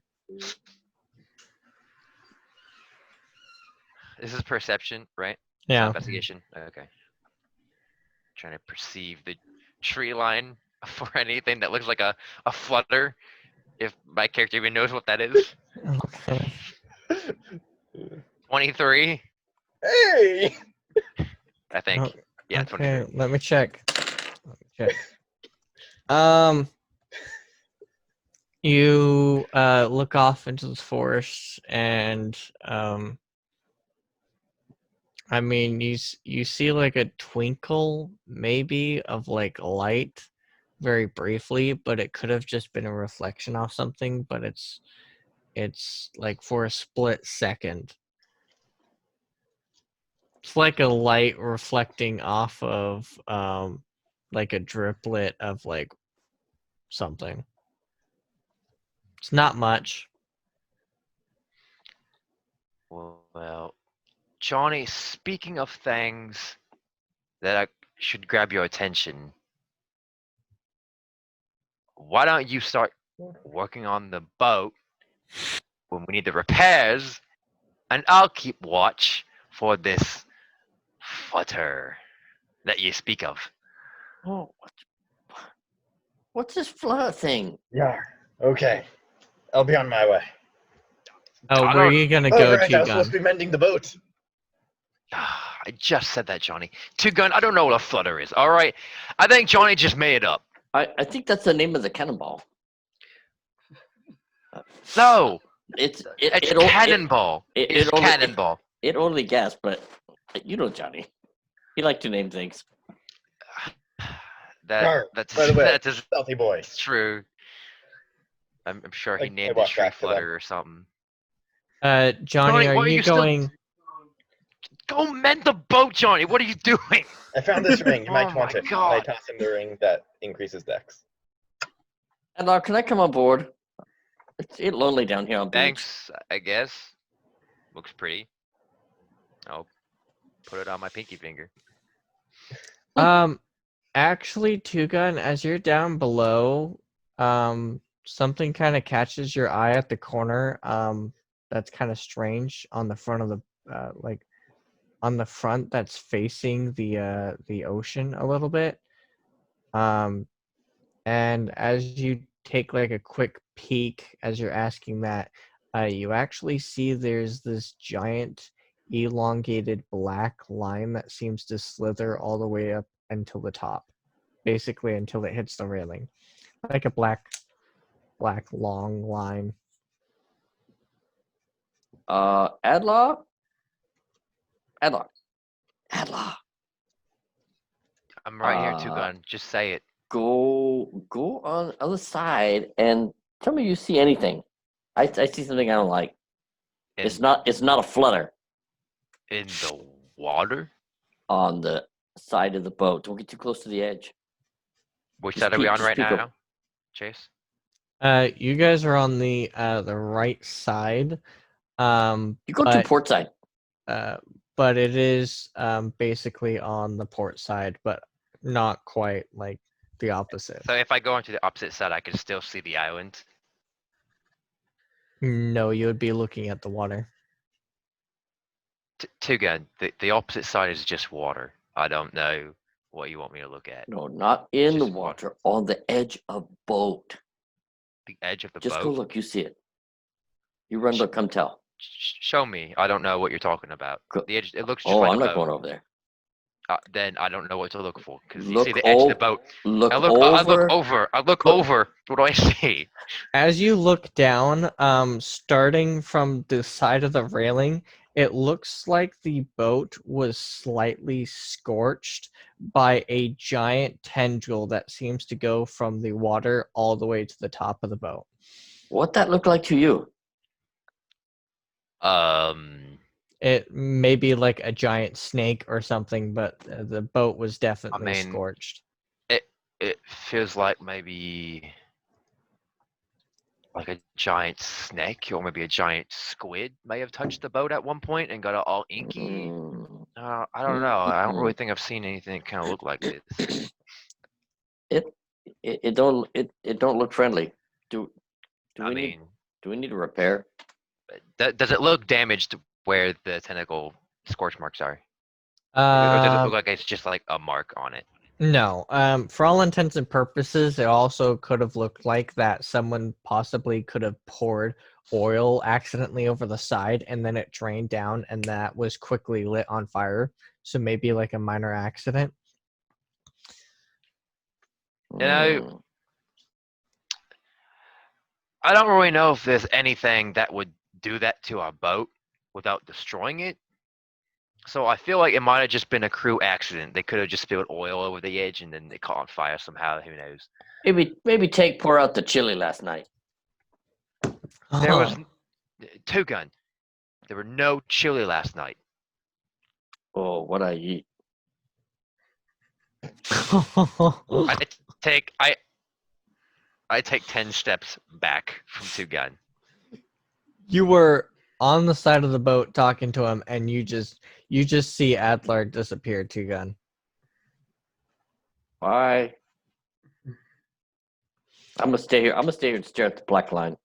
this is perception, right? Yeah. Investigation. Okay. Trying to perceive the tree line for anything that looks like a flutter. If my character even knows what that is. Okay. 23, Hey! I think. Oh, Yeah, okay, 23. let me check. You look off into the forest, and I mean, you see like a twinkle, maybe, of like light, very briefly, but it could have just been a reflection off something. But it's like for a split second. It's like a light reflecting off of like a driplet of like something. It's not much. Well, Johnny, speaking of things that should grab your attention, why don't you start working on the boat when we need the repairs, and I'll keep watch for this flutter that you speak of. Oh, what's this flutter thing? Yeah. Okay. I'll be on my way. Oh, I where are don't- you gonna Oh, go right. to, I was supposed Gun? to be mending the boat. I just said that, Johnny. Two Gun, I don't know what a flutter is, alright? I think Johnny just made it up. I think that's the name of the cannonball. No, It's it's Cannonball. It's only- Cannonball. It only guessed, but you know Johnny. He liked to name things. Rar, That's by the way, that's stealthy boy. true. I'm sure he I named walk his tree back to them. flutter or something. Johnny, Johnny, are why are you you still- going? Go mend the boat, Johnny. What are you doing? I found this ring. You Oh might want my it. And I God. toss him the ring that increases dex. And can I come on board? It's lonely down here on the beach. Thanks, I guess. Looks pretty. I'll put it on my pinky finger. Actually, Two Gun, as you're down below, something kind of catches your eye at the corner. That's kind of strange on the front of the like on the front that's facing the ocean a little bit. And as you take like a quick peek as you're asking that, you actually see there's this giant elongated black line that seems to slither all the way up until the top, basically until it hits the railing, like a black long line. Adlaw? Adlaw. Adlaw. I'm right here, Two Gun. Just say it. Go on the other side and tell me you see anything. I see something I don't like. In, It's not a flutter in the water? on the side of the boat. Don't get too close to the edge. Which Just side are we peek- on just right peek now, up. Chase? You guys are on the right side. You go to port side. But it is basically on the port side, but not quite like the opposite. So if I go onto the opposite side, I can still see the island. No, you would be looking at the water. Two Gun, the opposite side is just water. I don't know what you want me to look at. No, not in the just water. water. On the edge of boat. The edge of the Just boat. go look. You see it. You run, look, come tell. Show me. I don't know what you're talking about. Go- The edge. It looks just Oh, like I'm a not boat. going over there. Then I don't know what to look for because you Look see the edge of the boat. Look I look over. I look Look- over. What do I see? As you look down, starting from the side of the railing, it looks like the boat was slightly scorched by a giant tendril that seems to go from the water all the way to the top of the boat. What that look like to you? It may be like a giant snake or something, but the boat was definitely mean, scorched. It feels like maybe like a giant snake or maybe a giant squid may have touched the boat at one point and got it all inky. Mm, I don't know. I don't really think I've seen anything kind of look like this. it don't look friendly. Do I we mean, need a repair? does it look damaged where the tentacle scorch marks are? Or does it look like it's just like a mark on it? No. For all intents and purposes, it also could have looked like that someone possibly could have poured oil accidentally over the side and then it drained down and that was quickly lit on fire. So maybe like a minor accident. You know, I don't really know if there's anything that would do that to a boat without destroying it. So I feel like it might have just been a crew accident. They could have just spilled oil over the edge and then they caught on fire somehow. Who knows? Maybe pour out the chili last night. There was Two Gun. There were no chili last night. Oh, what I eat. I take 10 steps back from Two Gun. You were on the side of the boat talking to him and you just see Adler disappear, Two Gun. Bye. I'm gonna stay here. and stare at the black line.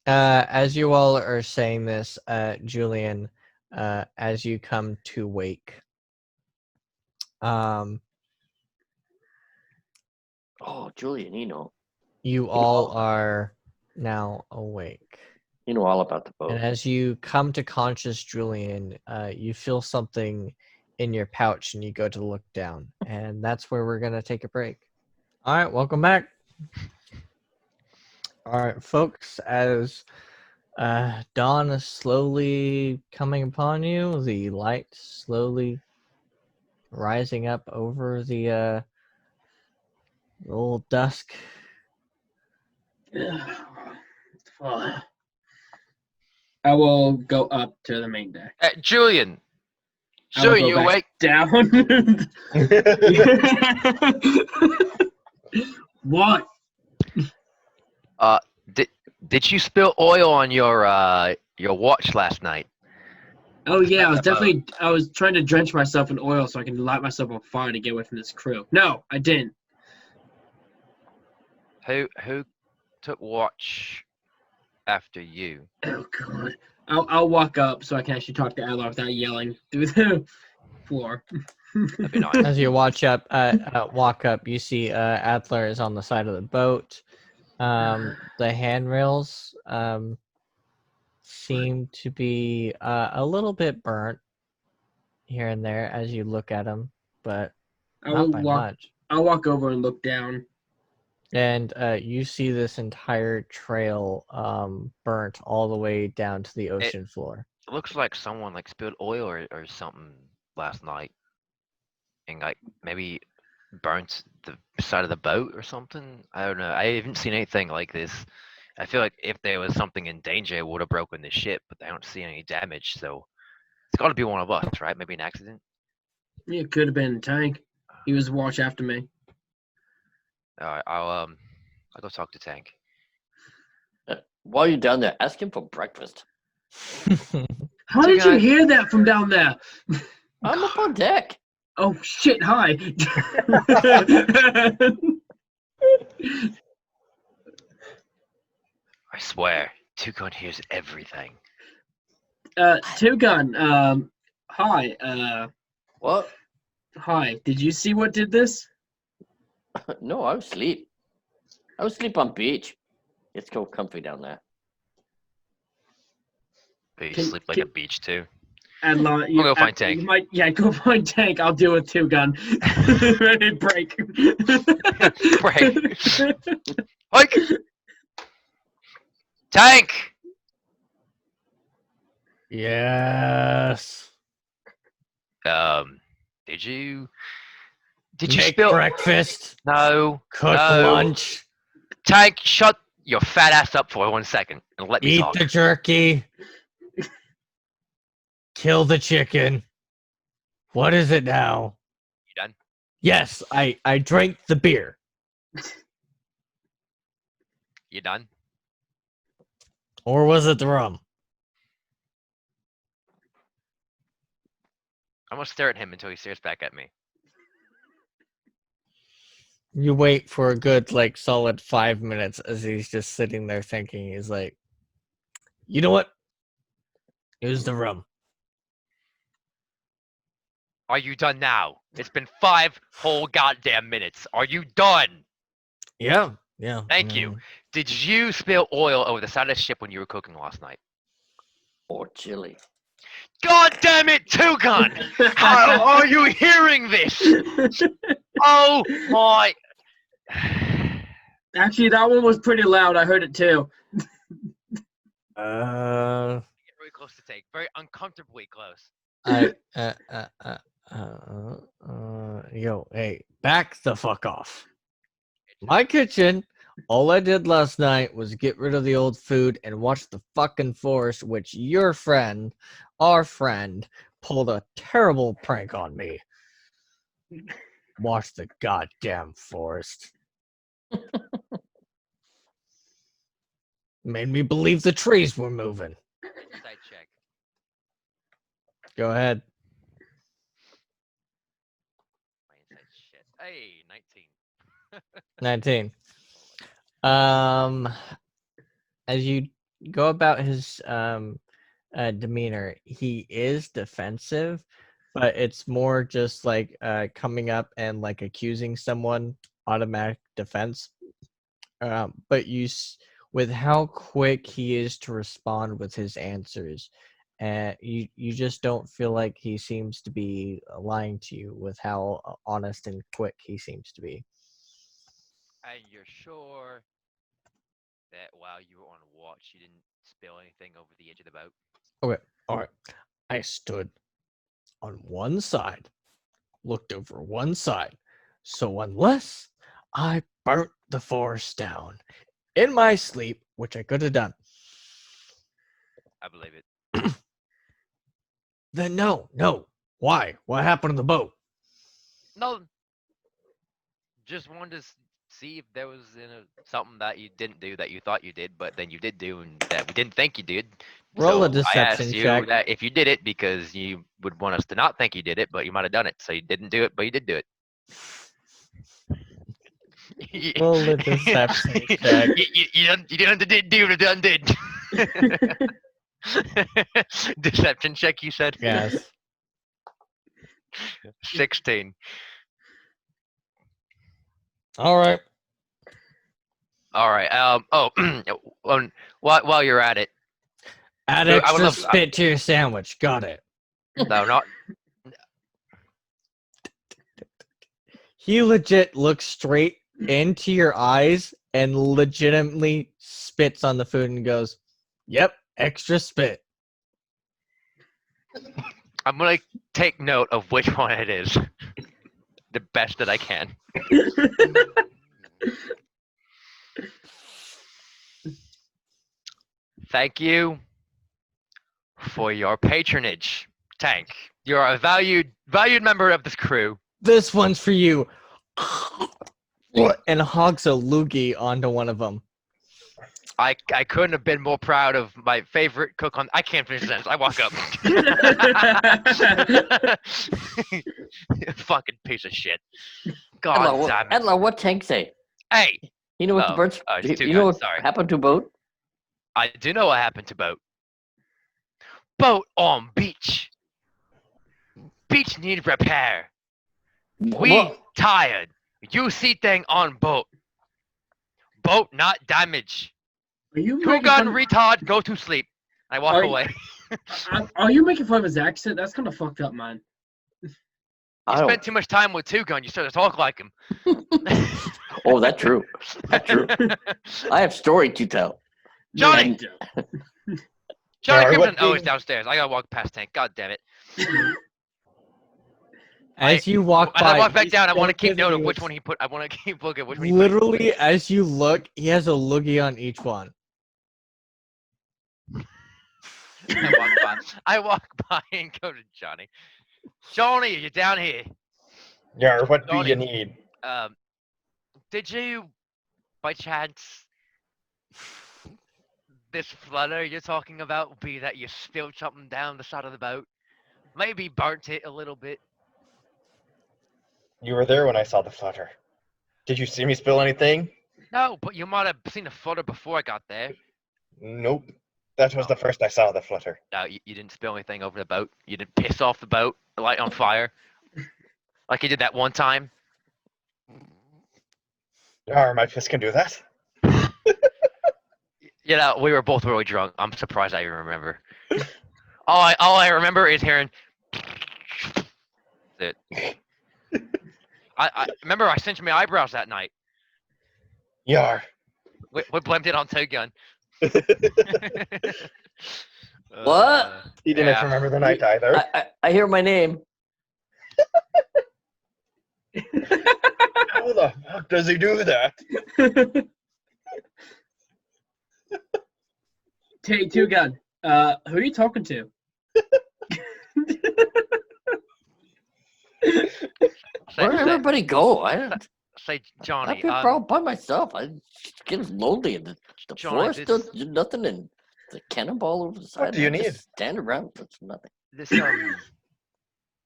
As you all are saying this, Julian, as you come to wake, Oh, Julian, you all are now awake. you know all about the And boat. as you come to conscious, Julian, you feel something in your pouch and you go to look down. And that's where we're going to take a break. All right, welcome back. All right, folks, as dawn is slowly coming upon you, the light slowly rising up over the old dusk. I will go up to the main deck. Julian! I will Julian, go you back awake? down. What? Did you spill oil on your watch last night? Oh yeah, I was trying to drench myself in oil so I can light myself on fire to get away from this crew. No, I didn't. Who took watch after you? Oh god. I'll walk up so I can actually talk to Adler without yelling through the floor. That'd be nice. As you walk up, you see Adler is on the side of the boat. The handrails seem to be a little bit burnt here and there as you look at them, but not by much. I'll walk over and look down. And you see this entire trail burnt all the way down to the ocean floor. It looks like someone spilled oil or something last night, and maybe burnt the side of the boat or something. I don't know. I haven't seen anything like this. I feel like if there was something in danger, it would have broken the ship, but I don't see any damage, so it's got to be one of us, right? Maybe an accident. It could have been a tank. He was watch after me. All right, I'll go talk to Tank. While you're down there, ask him for breakfast. How So did you guys- hear that from down there? I'm up on deck. Oh shit! Hi. I swear, Toucan hears everything. Two gun. Hi. What? Hi. Did you see what did this? No, I was asleep. I was asleep on beach. It's so comfy down there. But you Can- sleep like can- a beach too. And I'll go find Tank. Yeah, go find Tank. I'll do a two gun. Ready, break. Break. Hike! Tank! Yes. Did you Make spill? breakfast. No. Cook No. lunch. Tank, shut your fat ass up for 1 second and let me Eat talk. the jerky. Kill the chicken. What is it now? You done? Yes, I drank the beer. You done? Or was it the rum? I'm gonna stare at him until he stares back at me. You wait for a good, like, solid 5 minutes as he's just sitting there thinking. He's like, you know what? It was the rum. Are you done now? It's been 5 whole goddamn minutes. Are you done? Yeah. Thank you. Did you spill oil over the side of the ship when you were cooking last night? Or chili. God damn it, Toucan! How are you hearing this? Oh my. Actually, that one was pretty loud. I heard it too. Get really close to Tank. Very uncomfortably close. Yo, hey, back the fuck off. My kitchen, all I did last night was get rid of the old food and watch the fucking forest, which your friend, our friend, pulled a terrible prank on me. Watch the goddamn forest. Made me believe the trees were moving. Insight check. Go ahead. My insight shit. Hey, 19. 19. As you go about his demeanor, he is defensive, but it's more just like coming up and like accusing someone, automatic defense. But with how quick he is to respond with his answers, you just don't feel like he seems to be lying to you with how honest and quick he seems to be. And you're sure that while you were on watch, you didn't spill anything over the edge of the boat? Okay, all right. I stood on one side, looked over one side. So unless I burnt the forest down in my sleep, which I could have done, I believe it. then no. Why? What happened to the boat? No. Just wanted to see if there was something that you didn't do that you thought you did, but then you did do and that we didn't think you did. Roll a So I deception asked you check. that if you did it because you would want us to not think you did it, but you might have done it. So you didn't do it, but you did do it. Roll a deception check. You done did do it, done did. Deception check, you said? Yes. 16. All right. All right. While you're at it, Add I would extra love- spit to your sandwich. Got it. no, not. He legit looks straight into your eyes and legitimately spits on the food and goes, "Yep, extra spit." I'm gonna take note of which one it is. the best that I can. Thank you for your patronage, Tank. You're a valued member of this crew. This one's for you. And hogs a loogie onto one of them. I couldn't have been more proud of my favorite cook on. I can't finish the sentence. I walk up. Fucking piece of shit. God damn it. Adler, what Tank say? Hey, You know what the Oh, birds? it's too You know good, what sorry. happened to Boat? I do know what happened to boat. Boat on beach. Beach need repair. We What? tired. You see thing on boat. Boat not damage. Are you Two making gun fun? retard. Go to sleep. I walk Are- away. Are you making fun of his accent? That's kind of fucked up, man. You I spent don't. too much time with Two Gun. You start to talk like him. Oh, that's true. That's true. I have story to tell. Johnny! And, Johnny Sorry, Crimson. what Oh, the- he's downstairs. I gotta walk past Tank. God damn it. As you walk As by, I walk back he's down, I want to still keep note of giving which you one he put. I want to keep looking at which one he put. Literally, as you look, he has a loogie on each one. I walk by and go to Johnny. Johnny, you're down here. Yar, what do Johnny. you need? Did you, by chance, this flutter you're talking about be that you spilled something down the side of the boat? Maybe burnt it a little bit. You were there when I saw the flutter. Did you see me spill anything? No, but you might have seen the flutter before I got there. Nope. That was the first I saw the flutter. No, you didn't spill anything over the boat. You didn't piss off the boat, light on fire, like you did that one time. Yar, my fist can do that. You know, we were both really drunk. I'm surprised I even remember. All I remember is hearing. It. I remember I cinched my eyebrows that night. Yar. We blamed it on Two Gun. What? He didn't Yeah. remember the night either. I hear my name. How the fuck does he do that? Take Two Gun. Who are you talking to? Where did everybody go? I didn't. Say, I've Johnny. been all by myself. I get lonely in the Johnny, forest. this- There's nothing, and the cannonball over the side. What do you and I just need? Stand around. That's nothing. This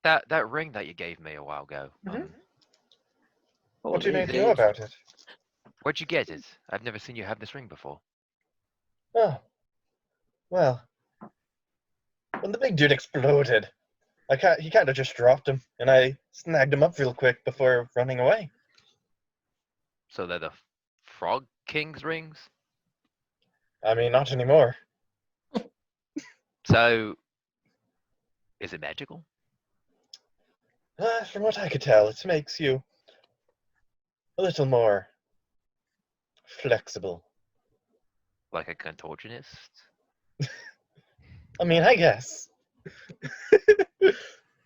that ring that you gave me a while ago. Mhm. Oh, What do you they- need to know about it? Where'd you get it? I've never seen you have this ring before. Oh. Well. When the big dude exploded, he kind of just dropped him, and I snagged him up real quick before running away. So they're the Frog King's rings. I mean, not anymore. So, is it magical? From what I could tell, it makes you a little more flexible. Like a contortionist? I mean, I guess. You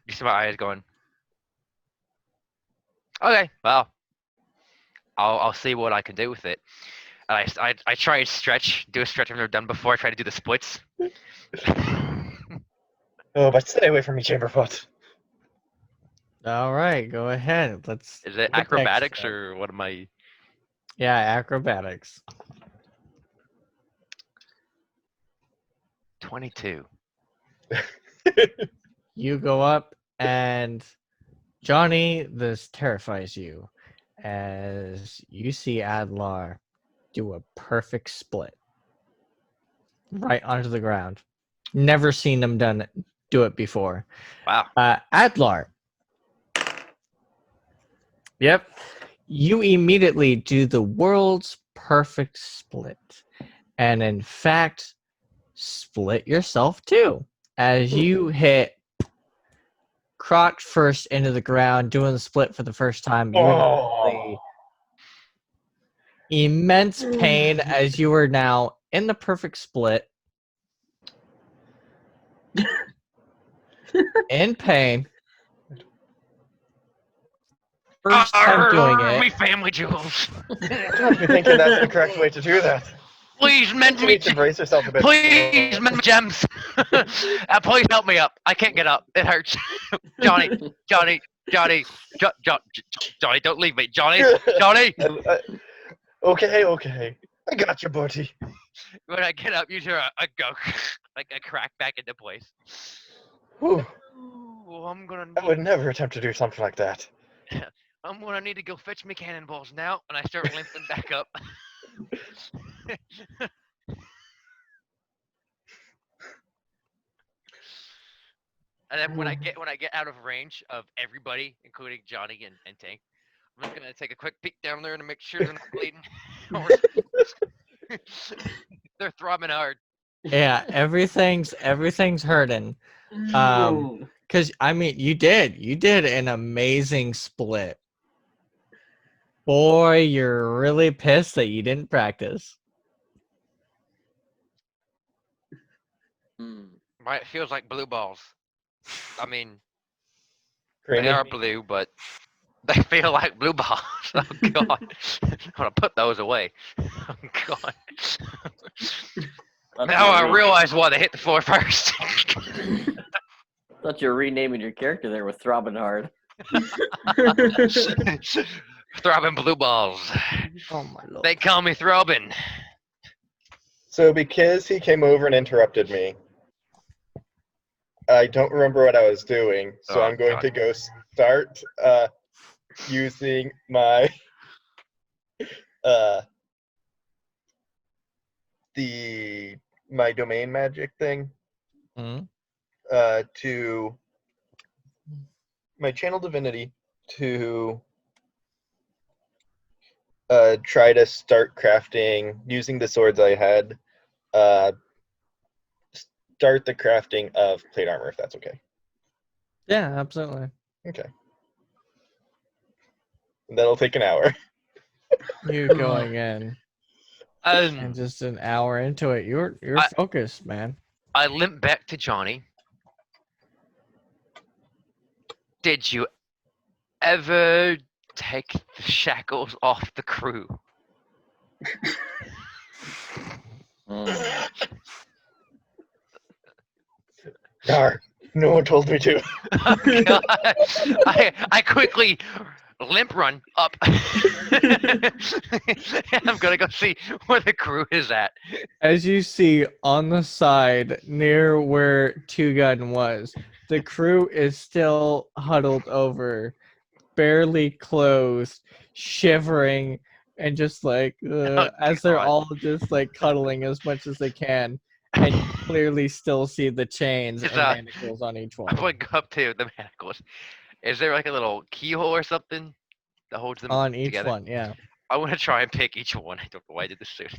see my eyes going. Okay, well, I'll see what I can do with it. And I try to stretch, do a stretch I've never done before. I try to do the splits. Oh, but stay away from me, Chamberfoot. All right, go ahead. Let's. Is it do a text acrobatics check. or what am I? Yeah, acrobatics. 22. You go up, and Johnny, this terrifies you as you see Adlar do a perfect split right onto the ground. Never seen him do it before. Wow. Adlar. Yep. You immediately do the world's perfect split. And in fact, split yourself too. As you hit crotch first into the ground, doing the split for the first time. You Oh. immense pain as you are now in the perfect split. In pain. first time doing Me it. family jewels. Don't be thinking that's the correct way to do that. Please mend You me. need to brace yourself a bit. Please mend my gems. Please help me up. I can't get up. It hurts. Johnny, Johnny, Johnny, Johnny, don't leave me. Johnny, Johnny. Okay. I got you, buddy. When I get up, you hear a go, like a crack back into place. Whew. Ooh, I'm gonna I would never attempt to do something like that. I'm gonna need to go fetch me cannonballs now, and I start limping back up. And then when I get out of range of everybody, including Johnny and Tank, I'm just gonna take a quick peek down there to make sure they're not bleeding. They're throbbing hard. Yeah, everything's hurting. No. Cause I mean, you did an amazing split. Boy, you're really pissed that you didn't practice. Hmm. It feels like blue balls. I mean, Creamy. they are blue, but they feel like blue balls. Oh God, I'm gonna put those away. Oh God. Now I realize why they hit the floor first. Thought you were renaming your character there with Throbbing Hard. Throbbing blue balls. Oh my lord. They call me Throbbing. So because he came over and interrupted me, I don't remember what I was doing. So Oh, I'm going God. to go start using my my domain magic thing Mhm. to my channel divinity to try to start crafting using the swords I had. Start the crafting of plate armor, if that's okay. Yeah, absolutely. Okay. That'll take an hour. You going in and just an hour into it, you're focused, man. I limp back to Johnny. Did you ever take the shackles off the crew? Dar, no one told me to. Oh, God. I quickly limp run up. I'm gonna go see where the crew is at. As you see on the side near where Two Gun was, the crew is still huddled over, barely closed, shivering, and just like as they're God. all just like cuddling as much as they can, and you clearly still see the chains It's, and manacles on each I'm one. going to go up to the manacles. Is there like a little keyhole or something that holds them On each together? one, yeah. I want to try and pick each one. I don't know why I did this soon.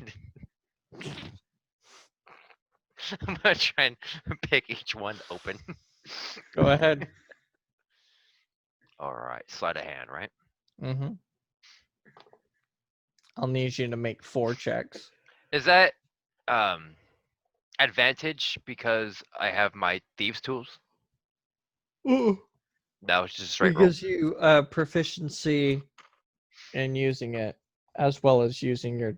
I'm gonna try and pick each one open. Go ahead. All right, sleight of hand, right? Mm-hmm. I'll need you to make 4 checks. Is that advantage because I have my thieves tools? Ooh. No, it's just a straight roll. Because you proficiency in using it, as well as using your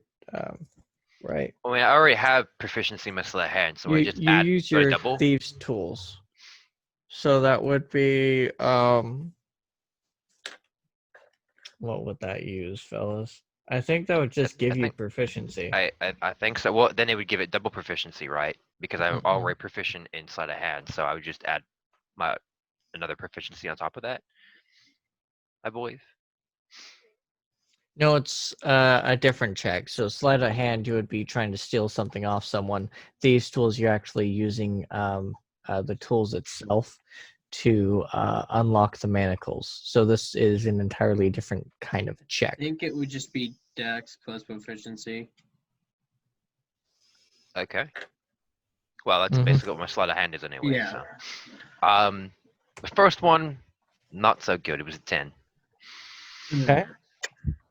right. I mean, I already have proficiency in my sleight of hand, so I just You add use do I your double. thieves tools. So that would be what would that use, fellas? I think that would just give you think- proficiency. I think so. Well, then it would give it double proficiency, right? Because I'm Mm-mm. already proficient in sleight of hand, so I would just add my another proficiency on top of that. I believe. No, it's a different check. So sleight of hand, you would be trying to steal something off someone. These tools, you're actually using the tools itself to unlock the manacles. So this is an entirely different kind of check. I think it would just be Dex plus proficiency. Okay. Well, that's Mhm. basically what my sleight of hand is anyway. Yeah. So. The first one, not so good. It was a 10. Okay.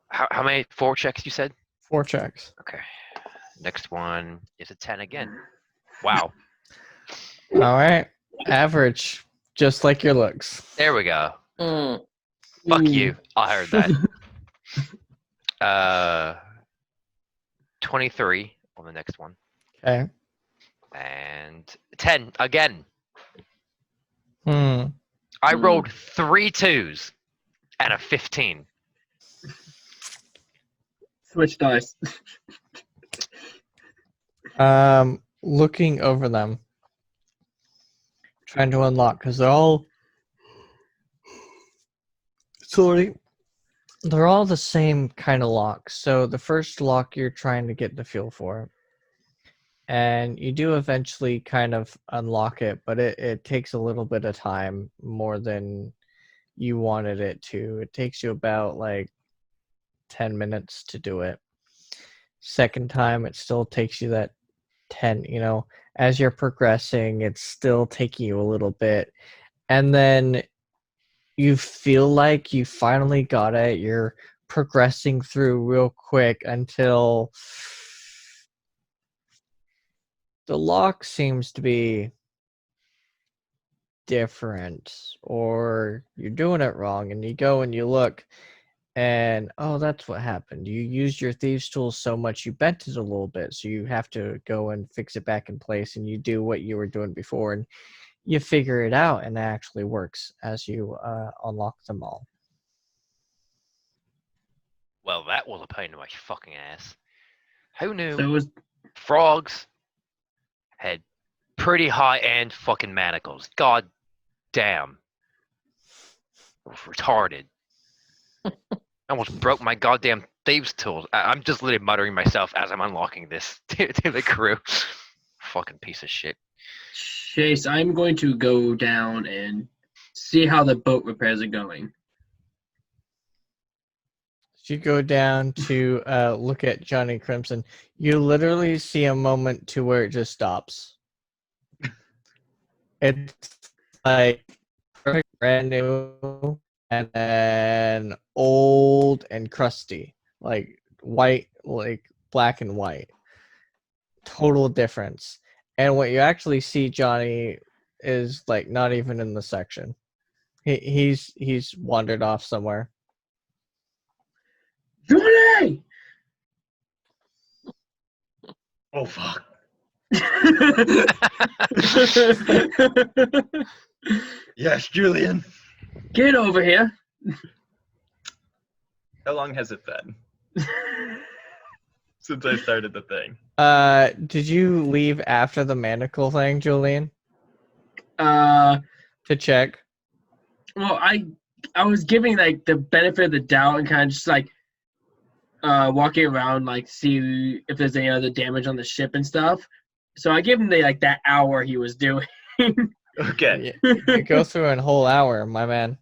How many 4 checks you said? 4 checks. Okay. Next one is a 10 again. Wow. All right. Average, just like your looks. There we go. Mm. Fuck Ooh. you. I heard that. 23 on the next one. Okay. And 10 again. Hmm. I rolled 3 2s and a 15. Switch dice. Looking over them, trying to unlock because they're all they're all the same kind of lock. So the first lock you're trying to get the feel for, and you do eventually kind of unlock it, but it takes a little bit of time, more than you wanted it to. It takes you about like 10 minutes to do it. Second time, it still takes you that 10, as you're progressing, it's still taking you a little bit. And then you feel like you finally got it. You're progressing through real quick until the lock seems to be different, or you're doing it wrong, and you go and you look, and oh, that's what happened. You used your thieves tool so much you bent it a little bit, so you have to go and fix it back in place, and you do what you were doing before, and you figure it out, and it actually works as you unlock them all. Well, that was a pain in my fucking ass. Who knew So it was frogs had pretty high-end fucking manacles? God damn. Retarded. I almost broke my goddamn thieves tools. I'm just literally muttering myself as I'm unlocking this to the crew. Fucking piece of shit. Chase. I'm going to go down and see how the boat repairs are going. You go down to look at Johnny Crimson. You literally see a moment to where it just stops. It's like perfect, brand new, and then old and crusty, like white, like black and white. Total difference. And what you actually see, Johnny, is like not even in the section. He's wandered off somewhere. Johnny! Oh fuck. Yes, Julian. Get over here. How long has it been since I started the thing? Did you leave after the manacle thing, Julian? Well, To check? I was giving like the benefit of the doubt and kind of just like walking around, like see if there's any other damage on the ship and stuff. So I gave him that hour he was doing. Okay. You go through a whole hour, my man.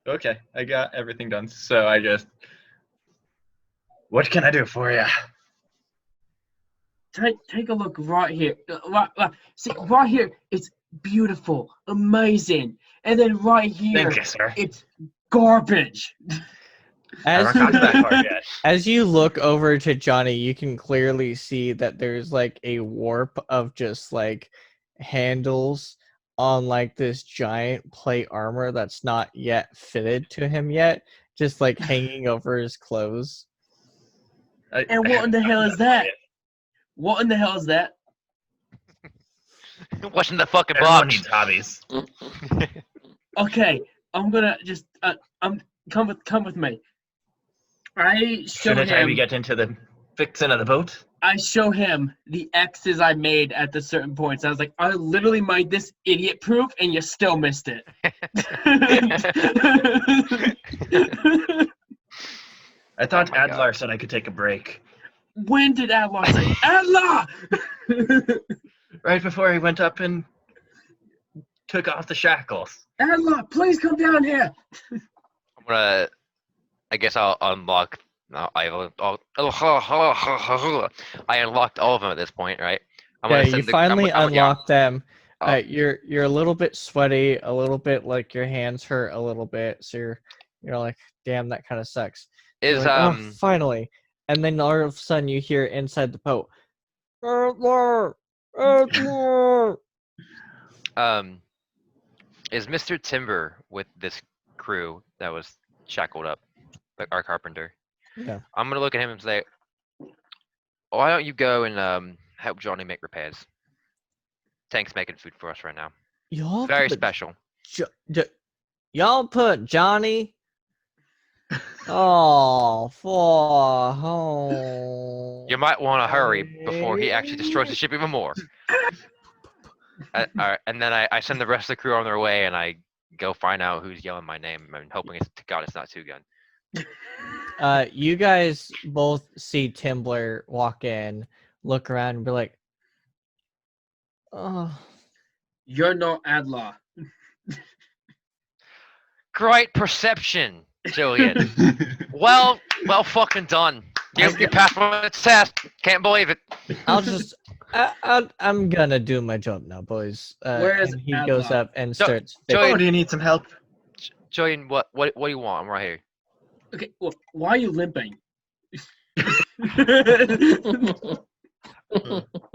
Okay, I got everything done. So I just, what can I do for you? Take a look right here. See, right here, it's beautiful, amazing, and then right here, Thank you, sir. it's garbage. As, Haven't got to that part yet. as you look over to Johnny, you can clearly see that there's like a warp of just like handles on like this giant plate armor that's not yet fitted to him yet, just like hanging over his clothes. And what in the hell is that? What in the hell is that? What's in the fucking Everyone box? needs hobbies. Okay, I'm gonna just come with me. I show Soon as we him. get into the fixing of the boat. I show him the X's I made at the certain points. I was like, I literally made this idiot proof, and you still missed it. I thought Oh my Adlar God. said I could take a break. When did Adlar say Adlar? Right before he went up and took off the shackles. Adlar, please come down here. I'm gonna. I guess I'll unlock. No, I unlocked all of them at this point, right? I'm Yeah, gonna you send the, finally I'm- yeah. unlock them. Oh. You're a little bit sweaty, a little bit like your hands hurt a little bit, so you're like, damn, that kind of sucks. You're Is like, oh, finally, and then all of a sudden you hear inside the boat, Adler, Adler. is Mr. Timber with this crew that was shackled up, like our carpenter. Yeah. I'm gonna look at him and say, "Why don't you go and help Johnny make repairs? Tank's making food for us right now. Y'all Very put special." y'all put Johnny. Oh, for home. You might want to hurry before he actually destroys the ship even more. All right, and then I send the rest of the crew on their way, and I go find out who's yelling my name. I'm hoping to God it's not Two Gun. You guys both see Timbler walk in, look around, and be like, "Oh, You're not Adler. Great perception, Jillian. well fucking done. You passed my test. Can't believe it. I'll just, I'm gonna do my job now, boys." Where is and he goes Adler? up and starts. Joey- Oh, do you need some help? Jillian, what do you want? I'm right here. Okay, well, why are you limping?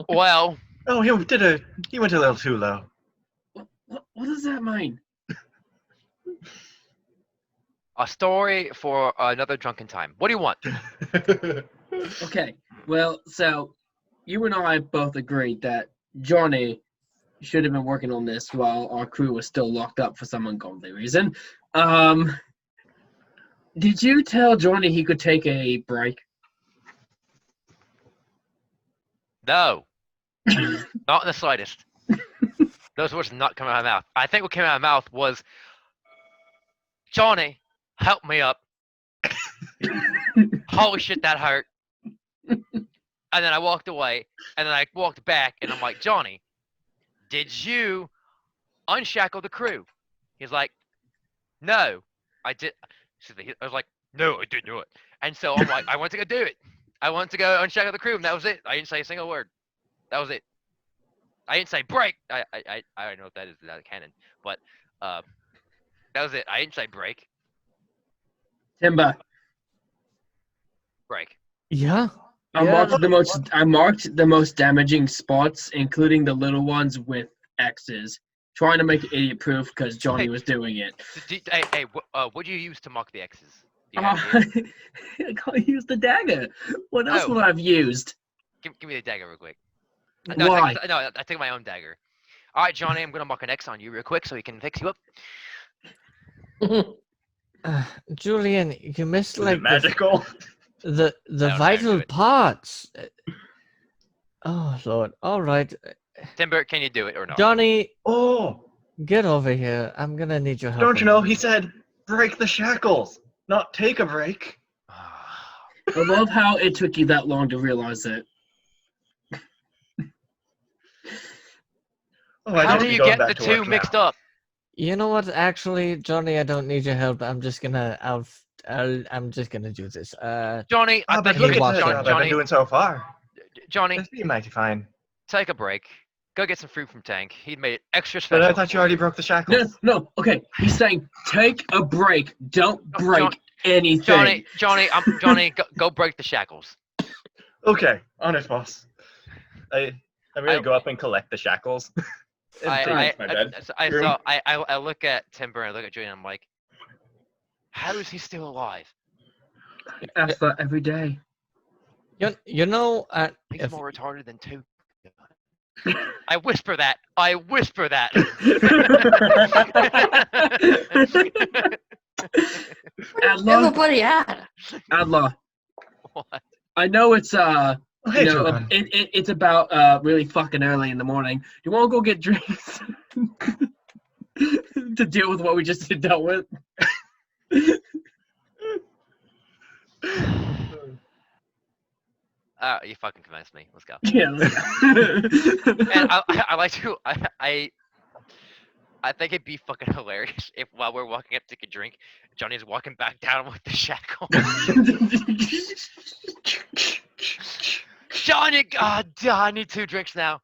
Well, Oh, he went a little too low. What does that mean? a story for another drunken time. What do you want? Okay, well, so you and I both agreed that Johnny should have been working on this while our crew was still locked up for some ungodly reason. Did you tell Johnny he could take a break? No, not in the slightest. Those words did not come out of my mouth. I think what came out of my mouth was, Johnny, help me up. Holy shit, that hurt. And then I walked away, and then I walked back, and I'm like, Johnny, did you unshackle the crew? He's like, no, I did. I was like, no, I didn't do it. And so I'm like, I want to go do it. I want to go unshackle the crew, and that was it. I didn't say a single word. That was it. I didn't say break. I don't know if that is out of canon, but that was it. I didn't say break. Timber. Break. Yeah. I marked the most damaging spots, including the little ones with X's, trying to make it idiot proof because Johnny was doing it. Hey, what do you use to mark the X's? Do you have any? I can't use the dagger. What else Oh. would I have used? Give me the dagger real quick. Why? I take my own dagger. All right, Johnny, I'm gonna mark an X on you real quick so he can fix you up. Julian, you missed Is like it magical? the No, can't do vital it. parts. Oh Lord! All right, Timber, can you do it or not? Johnny, Oh, get over here. I'm gonna need your help. don't you in know? a He minute. said break the shackles, not take a break. I love how it took you that long to realize it. Oh, I How should do be you going get back the to two work mixed now. up? You know what? Actually, Johnny, I don't need your help. I'm just gonna I'm just gonna do this. Johnny, I Oh, but think look he at walks the in. job I've Johnny, been doing so far. Johnny, It's been mighty fine. take a break. Go get some fruit from Tank. He made it extra But special. I thought you already broke the shackles. No, okay. He's saying take a break. Don't break anything. Johnny, go break the shackles. Okay, on it, boss. I'm gonna I- go up and collect the shackles. and bring it to my bed. I look at Timber and I look at Julian and I'm like, how is he still alive? Ask that every day. You know, He's if more retarded than two. I whisper that. Give a Adla, buddy at. Adla. What? I know it's Oh, hey, you know, Johan. it's about really fucking early in the morning. You want to go get drinks to deal with what we just dealt with? You fucking convinced me. Let's go. Yeah. And I like to. I think it'd be fucking hilarious if while we're walking up to take a drink, Johnny's walking back down with the shackle. Johnny, God, I need 2 drinks now.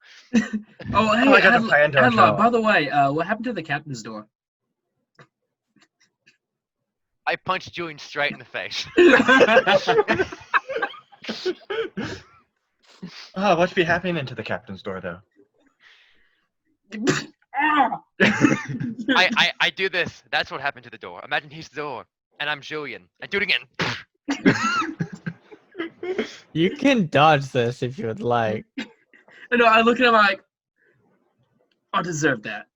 Oh, hey, I got a plan, don't Adla, you? by the way, what happened to the captain's door? I punched Julian straight in the face. Oh, what'd be happening into the captain's door, though? I do this. That's what happened to the door. Imagine he's the door, and I'm Julian. I do it again. You can dodge this if you would like. No, I look at him like, I deserve that.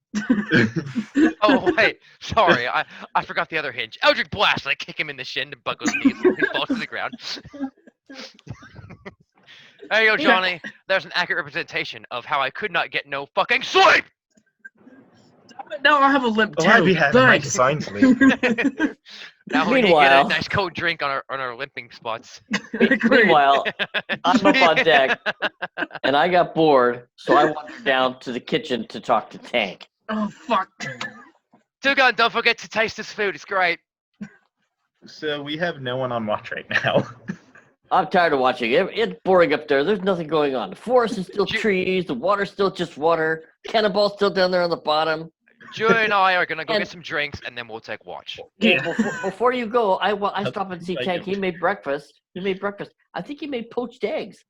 Oh wait, sorry, I forgot the other hinge. Eldritch Blast. And I kick him in the shin and buckle his knees. He falls to the ground. There you go, Johnny. There's an accurate representation of how I could not get no fucking sleep. Now I have a limp too. Oh, I'd be happy Mike Thanks. assigned to me. Now we need to get a Meanwhile- nice cold drink on our limping spots. Meanwhile, I'm up on deck, and I got bored, so I wandered down to the kitchen to talk to Tank. Oh fuck. Tugan, don't forget to taste this food. It's great. So we have no one on watch right now. I'm tired of watching it. It's boring up there. There's nothing going on. The forest is still Ju- trees. The water's still just water. Cannonball's still down there on the bottom. Julie and I are gonna go And- get some drinks, and then we'll take watch. Yeah. Before you go, I stop and see Thank Tank. you. He made breakfast. I think he made poached eggs.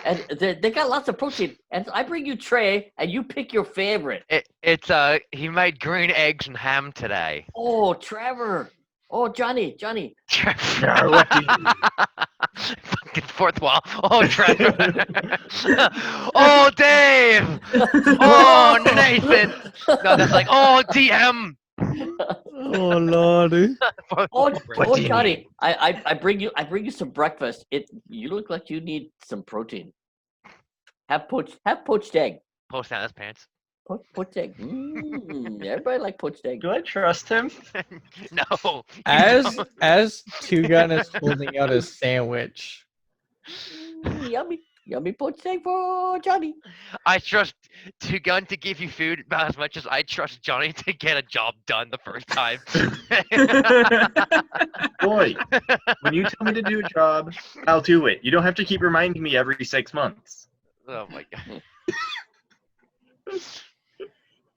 And they got lots of protein. And I bring you tray, and you pick your favorite. It's he made green eggs and ham today. Oh, Trevor. Oh, Johnny. Yeah, lucky. Fucking fourth wall. Oh, Trevor. Oh, Dave. Oh, Nathan. No, that's like, oh, DM. Oh lordy. Oh, Johnny. I bring you some breakfast. You look like you need some protein. Have poached egg. Post down his pants. Poached egg. Everybody like poached egg. Do I trust him? No. As Two Gun is holding out a sandwich. Yummy poached egg for Johnny. I trust Tugun to give you food about as much as I trust Johnny to get a job done the first time. Boy, when you tell me to do a job, I'll do it. You don't have to keep reminding me every 6 months. Oh my god.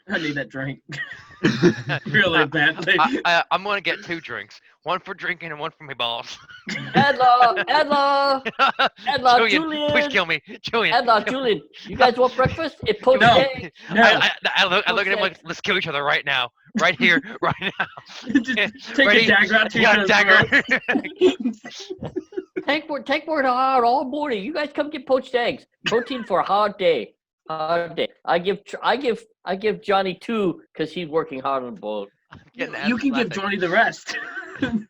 I need that drink. Really badly. I'm gonna get 2 drinks. One for drinking and one for my balls. Edla, Julian. Please kill me. Julian. Edla, Julian, you guys want breakfast? It poached No. egg. No. I look at him like, let's kill each other right now. Right here, right now. Just take Ready? a dagger out to You got your a dagger. Tank worked hard all morning. You guys come get poached eggs. Protein for a hard day. I give Johnny 2 because he's working hard on the boat. You can give Johnny the rest. You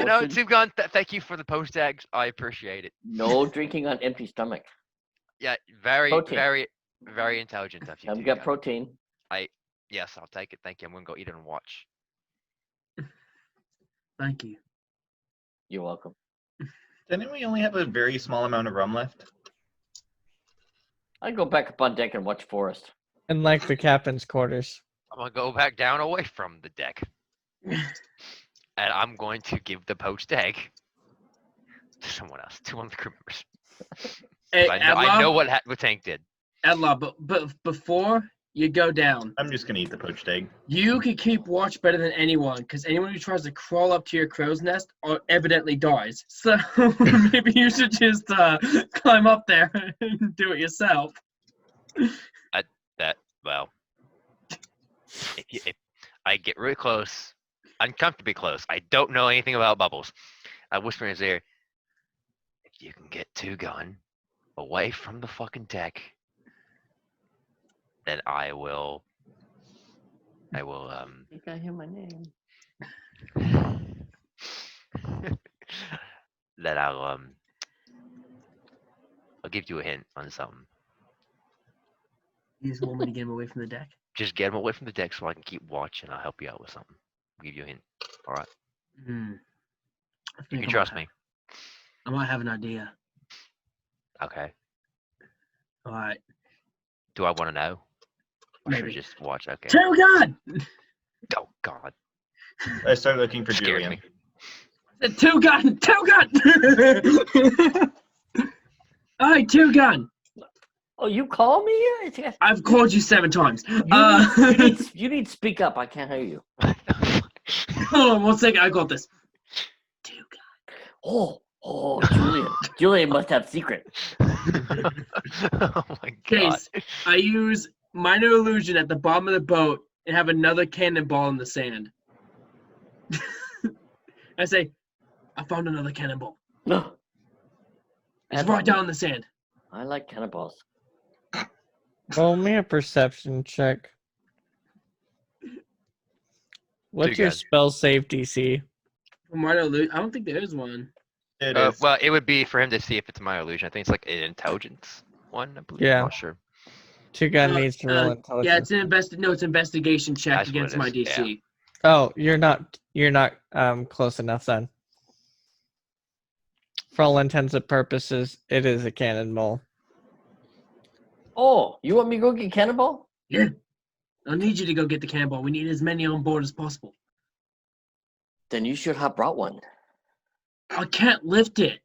know, Tugun, thank you for the post eggs. I appreciate it. No drinking on empty stomach. Yeah, very, Protein. very, very intelligent of you. I've got Tugun. protein. Yes, I'll take it. Thank you. I'm gonna go eat it and watch. Thank you. You're welcome. Didn't we only have a very small amount of rum left? I go back up on deck and watch Forest. And like the captain's quarters. I'm gonna go back down away from the deck, and I'm going to give the poached egg to someone else, to one of the crew members. Hey, I know what Tank did. Edla, but before you go down, I'm just gonna eat the poached egg. you can keep watch better than anyone, because anyone who tries to crawl up to your crow's nest evidently dies. So maybe you should just climb up there and do it yourself. Well, if I get really close, uncomfortably close, I don't know anything about bubbles. I whisper in his ear, if you can get Tugun away from the fucking deck, then I will I think I hear my name. that I'll give you a hint on something. You just want me to get him away from the deck? Just get him away from the deck so I can keep watch and I'll help you out with something. I'll give you a hint. All right. I You think can trust me. I might have an idea. Okay. All right. Do I want to know? Or should I Maybe. just watch? Okay. Tugun! Oh God. I start looking for Scared Julian. me. Tugun! All right, Tugun! Oh, you call me? It's- I've called you 7 times. You need to speak up. I can't hear you. Hold on 1 second. I got this. Oh, Julian. Julian must have secret. Oh my God. Case. I use minor illusion at the bottom of the boat and have another cannonball in the sand. I say, I found another cannonball. No. It's right down in the sand. I like cannonballs. Roll me a perception check. What's your good. spell save DC? For minor illusion, I don't think there is one. It is. Well, it would be for him to see if it's my illusion. I think it's like an intelligence one. I believe. Yeah. I'm not sure. Two gun needs to roll intelligence. Yeah, it's it's investigation check That's what against it my is, DC. Oh, you're not close enough then. For all intents and purposes, it is a cannonball. Oh, you want me to go get cannonball? Yeah. I'll need you to go get the cannonball. We need as many on board as possible. Then you should have brought one. I can't lift it.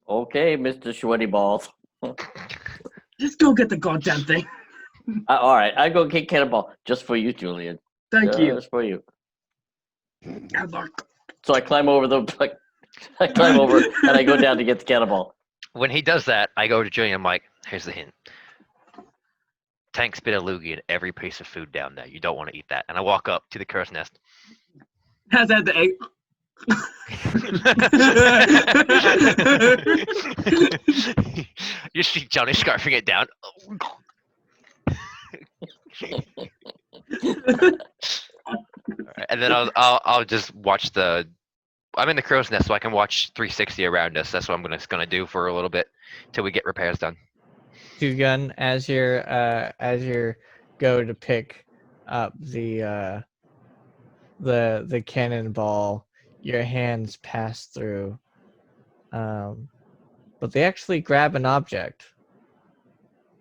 Okay, Mr. Sweaty Balls. Just go get the goddamn thing. All right, I go get cannonball just for you, Julian. Thank you. Just for you. Good luck. So I climb over I climb over and I go down to get the cannonball. When he does that, I go to Julian. I'm like, here's the hint. Tank spit a loogie in every piece of food down there. You don't want to eat that. And I walk up to the crow's nest. How's that the egg? You see Johnny scarfing it down. Alright, and then I'll just watch the. I'm in the crow's nest, so I can watch 360 around us. That's what I'm gonna do for a little bit till we get repairs done. Two gun as you're go to pick up the cannonball, your hands pass through, but they actually grab an object,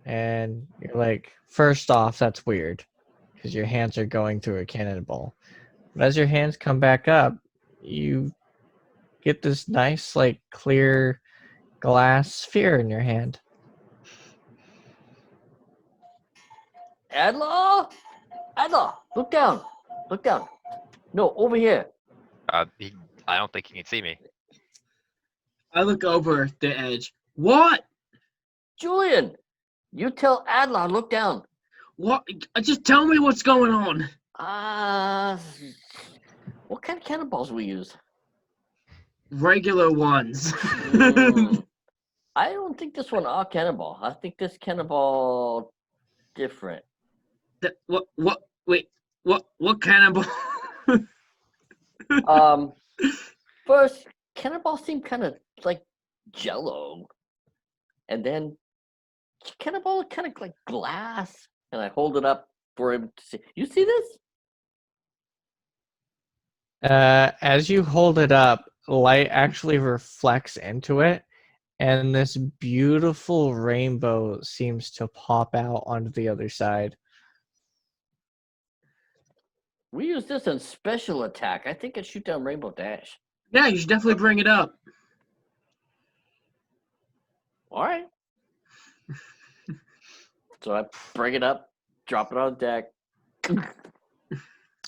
and you're like, first off, that's weird, because your hands are going through a cannonball. But as your hands come back up, you get this nice, like, clear glass sphere in your hand. Adlaw, look down. Look down. No, over here. I don't think he can see me. I look over the edge. What? Julian, you tell Adlaw, look down. What? Just tell me what's going on. What kind of cannonballs we use? Regular ones. I don't think this one a cannonball. I think this cannonball different. What cannonball? First, cannonballs seem kind of like jello. And then cannonball kind of like glass. And I hold it up for him to see. You see this? As you hold it up, light actually reflects into it, and this beautiful rainbow seems to pop out onto the other side. We use this in special attack. I think it shoot down Rainbow Dash. Yeah, you should definitely bring it up. All right. So I bring it up, drop it on deck.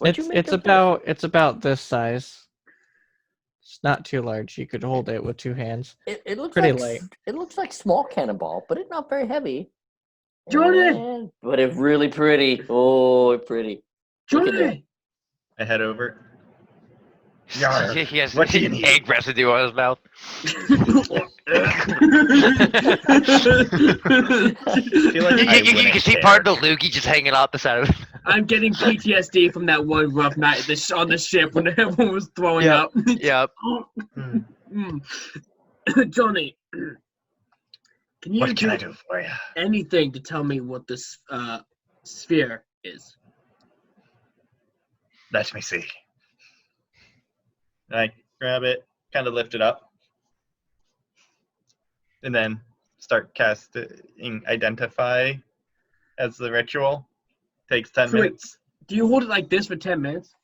It's about this size. It's not too large. You could hold it with two hands. It looks pretty like light. It looks like small cannonball, but it's not very heavy. Jordan! But it's really pretty. Oh, it's pretty. Look at Jordan! I head over. He has What do you need? egg residue on his mouth. feel like You I can wouldn't see care. part of the loogie just hanging out the side of it. I'm getting PTSD from that one rough night on the ship when everyone was throwing Yep. up. Yep. Johnny, can you What can do I do for you? anything to tell me what this sphere is? Let me see. I grab it, kind of lift it up, and then start casting Identify as the ritual. Takes 10 So wait, minutes. Do you hold it like this for 10 minutes?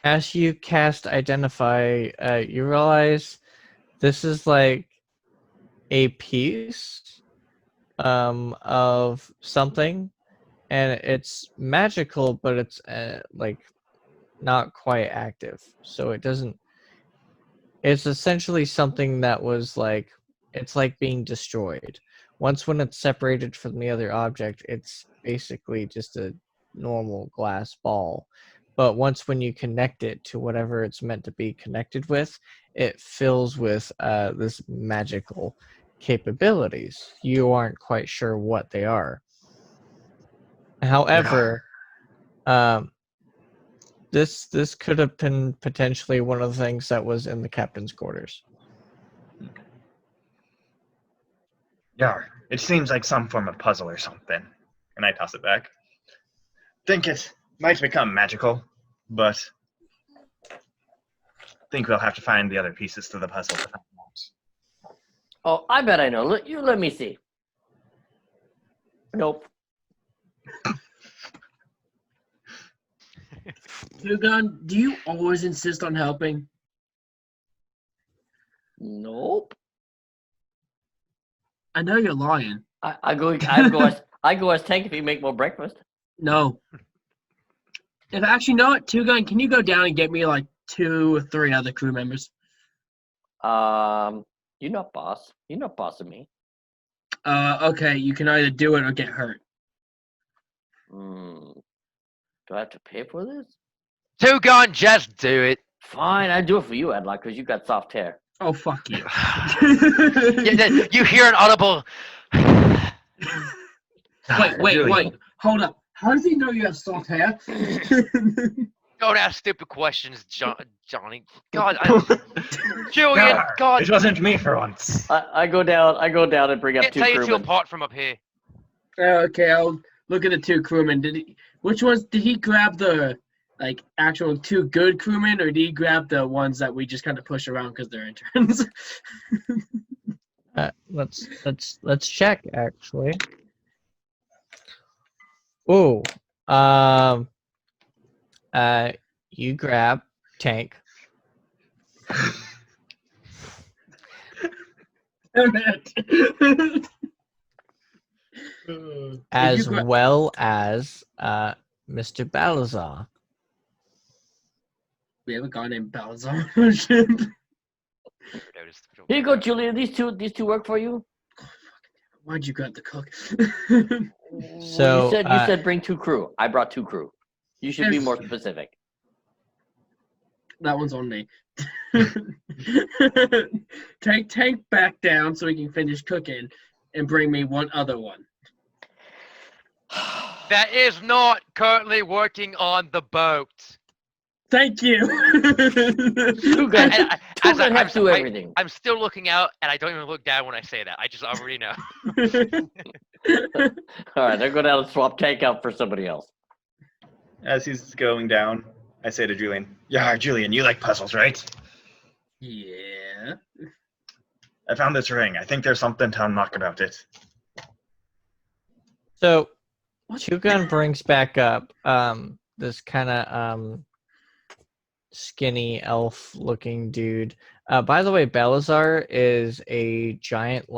As you cast Identify, you realize this is like a piece of something, and it's magical, but it's like not quite active. So it doesn't. It's essentially something that was like, it's like being destroyed. Once when it's separated from the other object, it's basically just a normal glass ball. But once when you connect it to whatever it's meant to be connected with, it fills with this magical capabilities. You aren't quite sure what they are. However, this could have been potentially one of the things that was in the captain's quarters. Yeah, it seems like some form of puzzle or something. And I toss it back. Think it might become magical, but think we'll have to find the other pieces to the puzzle to find out. Oh, I bet I know. Let me see. Nope. Hugon, do you always insist on helping? Nope. I know you're lying. I go as tank if you make more breakfast. No. If actually, no, Two-Gun, can you go down and get me like 2 or 3 other crew members? You're not boss. You're not bossing me. Okay, you can either do it or get hurt. Do I have to pay for this? Two-Gun, just do it. Fine, I do it for you, Adlock, because you got soft hair. Oh, fuck you. You hear an audible. Wait. Hold up. How does he know you have soft hair? Don't ask stupid questions, Johnny. God, Julian, God. It wasn't me for once. I go down and bring up Can't 2 tell you two crewmen. apart from up here. Okay, I'll look at the 2 crewmen. Which ones did he grab? The actual 2 good crewmen, or did he grab the ones that we just kind of push around because they're interns? Let's check actually. Oh, you grab tank. As well as Mr. Balazar. We have a guy named Balazar. Here you go, Julian. These two work for you. Why'd you grab the cook? So you said bring 2 crew. I brought 2 crew. You should be more specific. That one's on me. Take tank back down so we can finish cooking, and bring me 1 other one. That is not currently working on the boat. Thank you. Two-Gun has to do everything. I'm still looking out, and I don't even look down when I say that. I just already know. All right, I'll go down and swap tank out for somebody else. As he's going down, I say to Julian, "Yeah, Julian, you like puzzles, right? Yeah. I found this ring. I think there's something to unlock about it." So Two-Gun brings back up this kind of skinny elf-looking dude. By the way, Balazar is a giant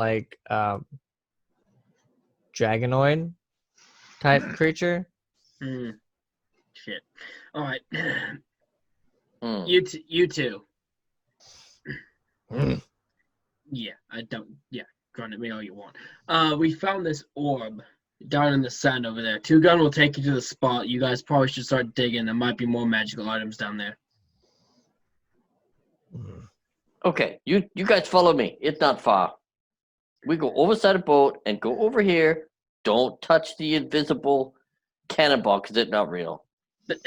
dragonoid type creature. Shit. All right. Mm. You two. Mm. Yeah, I don't. Yeah, grunt at me all you want. We found this orb down in the sand over there. Two-Gun will take you to the spot. You guys probably should start digging. There might be more magical items down there. Okay, you guys follow me. It's not far. We go overside a boat and go over here. Don't touch the invisible cannonball because it's not real.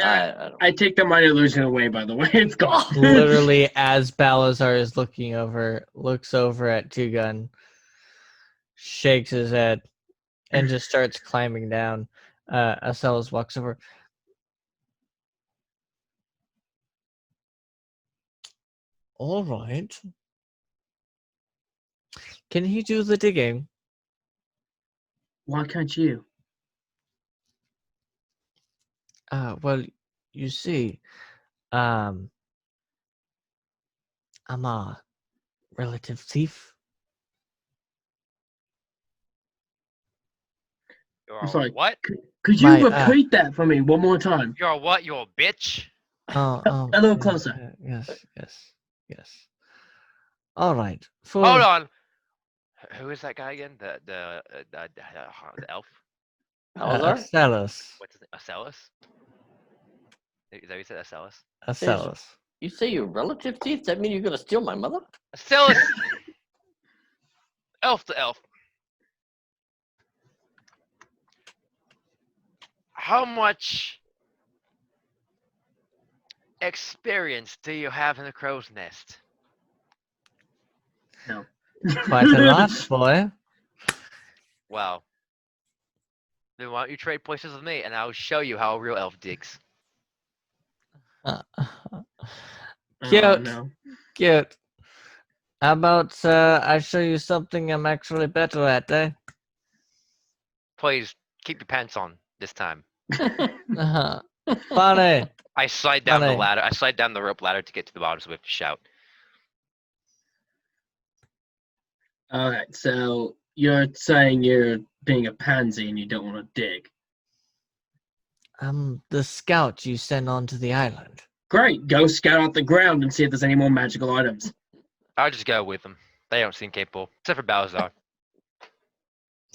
I take the minor illusion away, by the way. It's gone. Literally, as Balazar is looks over at Two-Gun, shakes his head, and just starts climbing down. Aselas walks over. All right. Can he do the digging? Why can't you? Well, you see, I'm a relative thief. You're I'm sorry. what? Could you My, repeat that for me one more time? You're a what? You're a bitch? Oh, A little yes, closer. yes. All right. Hold on. Who is that guy again? The elf. Alazar? Acellus. What's his name? Acellus? Is that what you said? Acellus? Acellus. You say you're relative to? Does that mean you're gonna steal my mother? Acellus! Elf to elf. How much experience do you have in the crow's nest? No. Quite a lot, boy. Well, then why don't you trade places with me and I'll show you how a real elf digs. Uh, Oh, Cute. no. Cute. How about I show you something I'm actually better at, eh? Please keep your pants on this time. Uh-huh. Funny. I slide down the Funny. ladder. I slide down the rope ladder to get to the bottom so we have to shout. Alright, so you're saying you're being a pansy and you don't want to dig. I'm the scout you sent onto the island. Great, go scout out the ground and see if there's any more magical items. I'll just go with them. They don't seem capable, except for Balazar.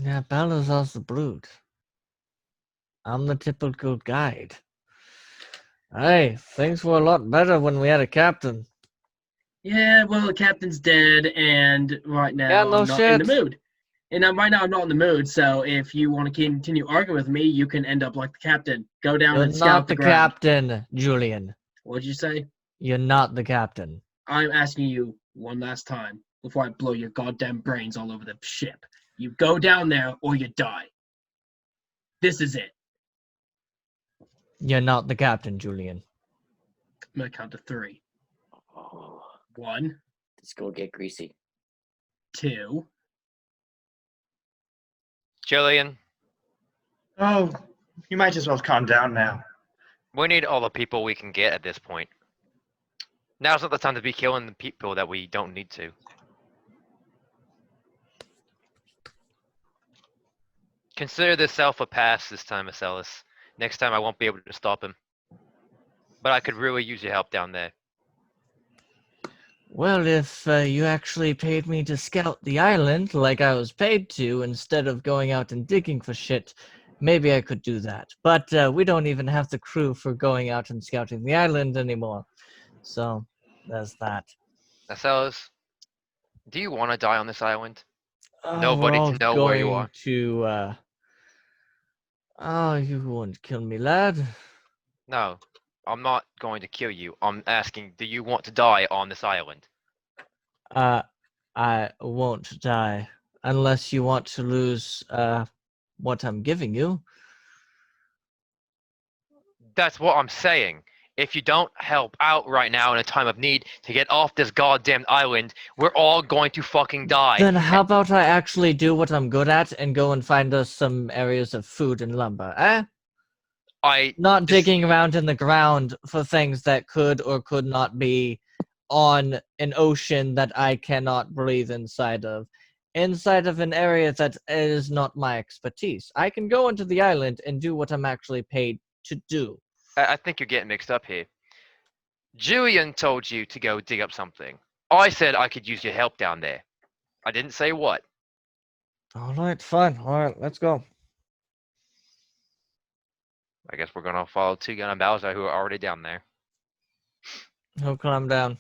Yeah, Balazar's the brute. I'm the typical guide. Hey, things were a lot better when we had a captain. Yeah, well, the captain's dead, and right now Yeah, no I'm not in the shit. mood. And right now I'm not in the mood, so if you want to continue arguing with me, you can end up like the captain. Go down You're and scout not the the ground. captain, Julian. What'd you say? You're not the captain. I'm asking you one last time before I blow your goddamn brains all over the ship. You go down there or you die. This is it. You're not the captain, Julian. I'm gonna count to 3. Oh, 1, let's go get greasy. 2. Jillian, Oh, you might as well calm down now. we need all the people we can get at this point. Now's not the time to be killing the people that we don't need to. Consider this self a pass this time, Acellus. Next time I won't be able to stop him. But I could really use your help down there. Well, if you actually paid me to scout the island like I was paid to, instead of going out and digging for shit, maybe I could do that. But we don't even have the crew for going out and scouting the island anymore. So, there's that. Acellus, do you want to die on this island? We're Nobody all to know where you going are. to, Oh, you won't kill me, lad. No, I'm not going to kill you. I'm asking, do you want to die on this island? I won't die unless you want to lose what I'm giving you. That's what I'm saying. If you don't help out right now in a time of need to get off this goddamn island, we're all going to fucking die. Then how about I actually do what I'm good at and go and find us some areas of food and lumber, eh? Not digging around in the ground for things that could or could not be on an ocean that I cannot breathe inside of an area that is not my expertise. I can go into the island and do what I'm actually paid to do. I think you're getting mixed up here. Julian told you to go dig up something. I said I could use your help down there. I didn't say what. All right, fine. All right, let's go. I guess we're gonna follow Two-Gun and Bowser who are already down there. Who'll climb down?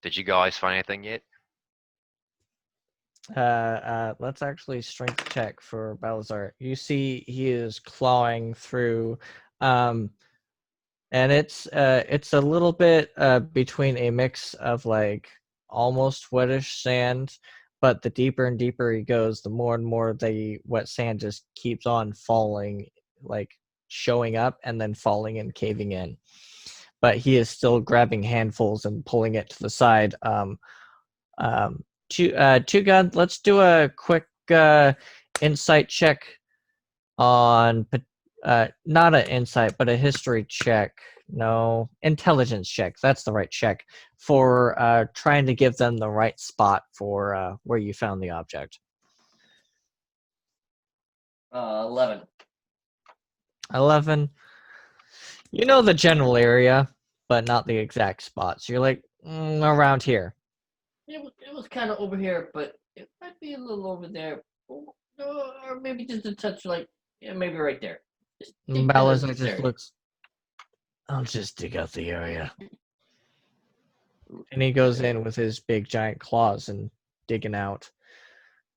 Did you guys find anything yet? Let's actually strength check for Balazar. You see he is clawing through, and it's a little bit between a mix of like almost wettish sand, but the deeper and deeper he goes, the more and more the wet sand just keeps on falling, like showing up and then falling and caving in. But he is still grabbing handfuls and pulling it to the side. Two-Gun, let's do a quick insight check on not an insight, but a history check. No, intelligence check. That's the right check for trying to give them the right spot for where you found the object. 11. 11. You know the general area, but not the exact spot. So you're like, Around here. It was kind of over here, but it might be a little over there, or maybe just a touch like maybe right there. Just dig kind of Balazar this just area. looks. I'll just dig out the area. And he goes in with his big giant claws and digging out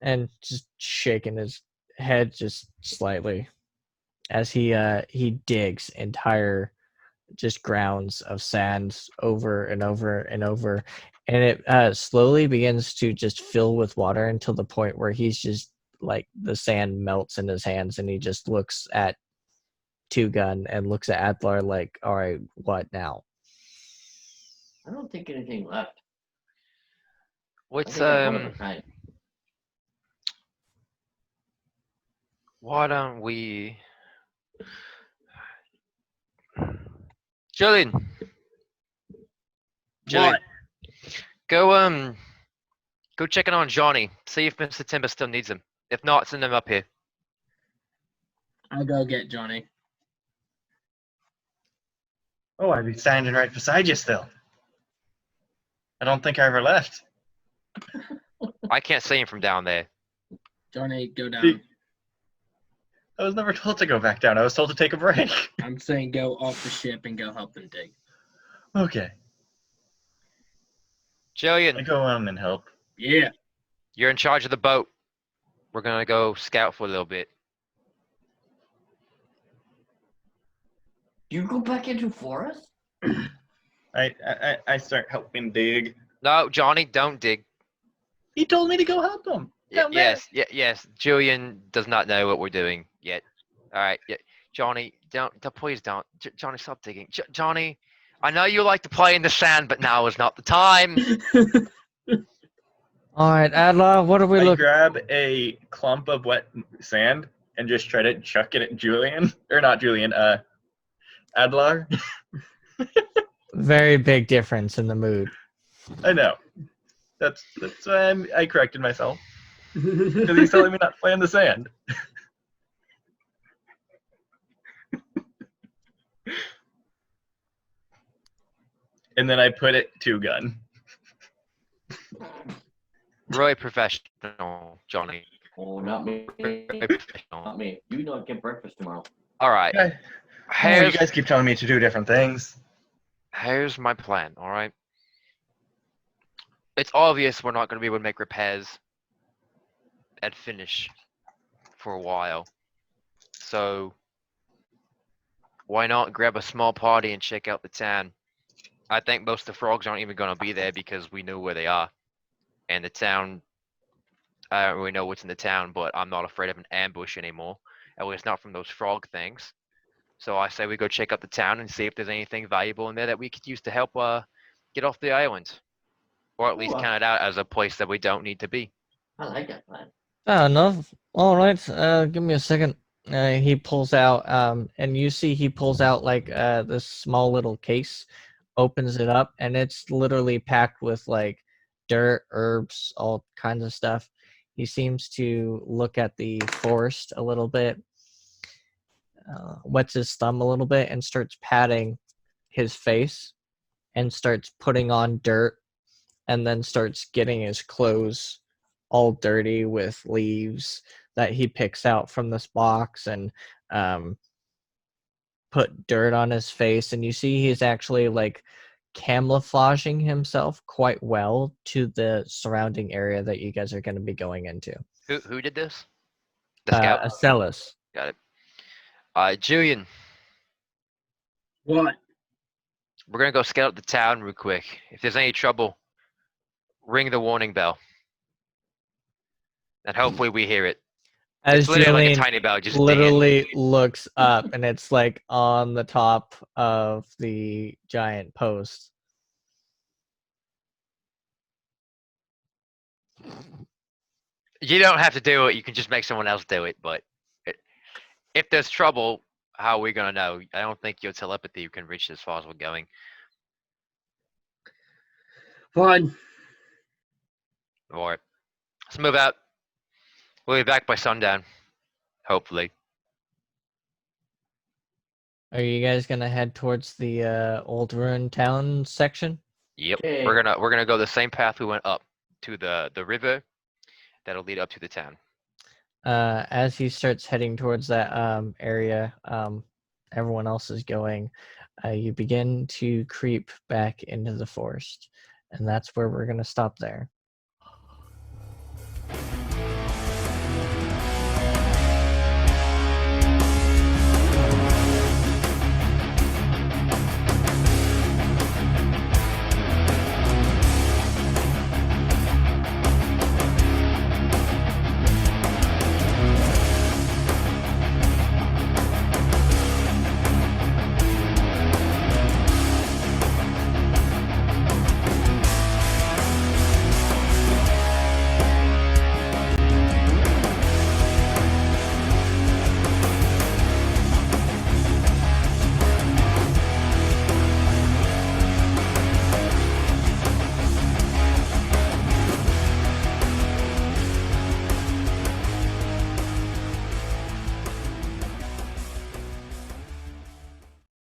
and just shaking his head just slightly as he digs entire just grounds of sand over and over and over, and it slowly begins to just fill with water until the point where he's just like the sand melts in his hands, and he just looks at Two Gun and looks at Adlar like, all right, what now? I don't think anything left. I What's think I'm one of a kind. why don't we Julian, What? go go check in on Johnny. See if Mr. Timber still needs him. If not, send him up here. I'll go get Johnny. Oh, I'd be standing right beside you still. I don't think I ever left. I can't see him from down there. Johnny, go down. See- I was never told to go back down. I was told to take a break. I'm saying go off the ship and go help them dig. Okay. I Julian, go on and help. Yeah. you're in charge of the boat. We're gonna go scout for a little bit. You go back into forest? I start helping dig. No, Johnny, don't dig. He told me to go help him. Down there. Yes. Julian does not know what we're doing yet. All right, yeah. Johnny, please don't. Johnny, stop digging. Johnny, I know you like to play in the sand, but now is not the time. All right, Adlar, what are we I looking? grab a clump of wet sand and just try to chuck it at Julian. Or not Julian, Adlar. Very big difference in the mood. I know. That's why I corrected myself. Because he's telling me not to play in the sand. And then I put it Two Gun. Really professional, Johnny. Oh, not me. Very professional. Not me. You don't get breakfast tomorrow. All right. Oh, you Here's guys keep telling me to do different things. here's my plan. All right. It's obvious we're not going to be able to make repairs and finish for a while. So why not grab a small party and check out the town? I think most of the frogs aren't even going to be there because we know where they are. And the town, I don't really know what's in the town, but I'm not afraid of an ambush anymore. At least not from those frog things. So I say we go check out the town and see if there's anything valuable in there that we could use to help get off the island. Or at least Ooh, count it out as a place that we don't need to be. I like that plan. Fair enough. All right, give me a second. He pulls out, and you see he pulls out like this small little case, opens it up, and it's literally packed with like dirt, herbs, all kinds of stuff. He seems to look at the forest a little bit, wets his thumb a little bit, and starts patting his face, and starts putting on dirt, and then starts getting his clothes all dirty with leaves that he picks out from this box, and put dirt on his face, and you see he's actually like camouflaging himself quite well to the surrounding area that you guys are going to be going into. Who did this? The scout. Acellus. Got it. Julian, What? we're gonna go scout the town real quick. If there's any trouble, ring the warning bell. And hopefully we hear it. As It's literally like a Julian tiny bell, just ding. literally looks up, and it's like on the top of the giant post. You don't have to do it. You can just make someone else do it. But if there's trouble, how are we gonna know? I don't think your telepathy can reach as far as we're going. Fine. All right, let's move out. We'll be back by sundown, hopefully. Are you guys gonna head towards the old ruined town section? Yep. Okay. We're gonna go the same path we went up to the river. That'll lead up to the town. As he starts heading towards that area, everyone else is going. You begin to creep back into the forest, and that's where we're going to stop there.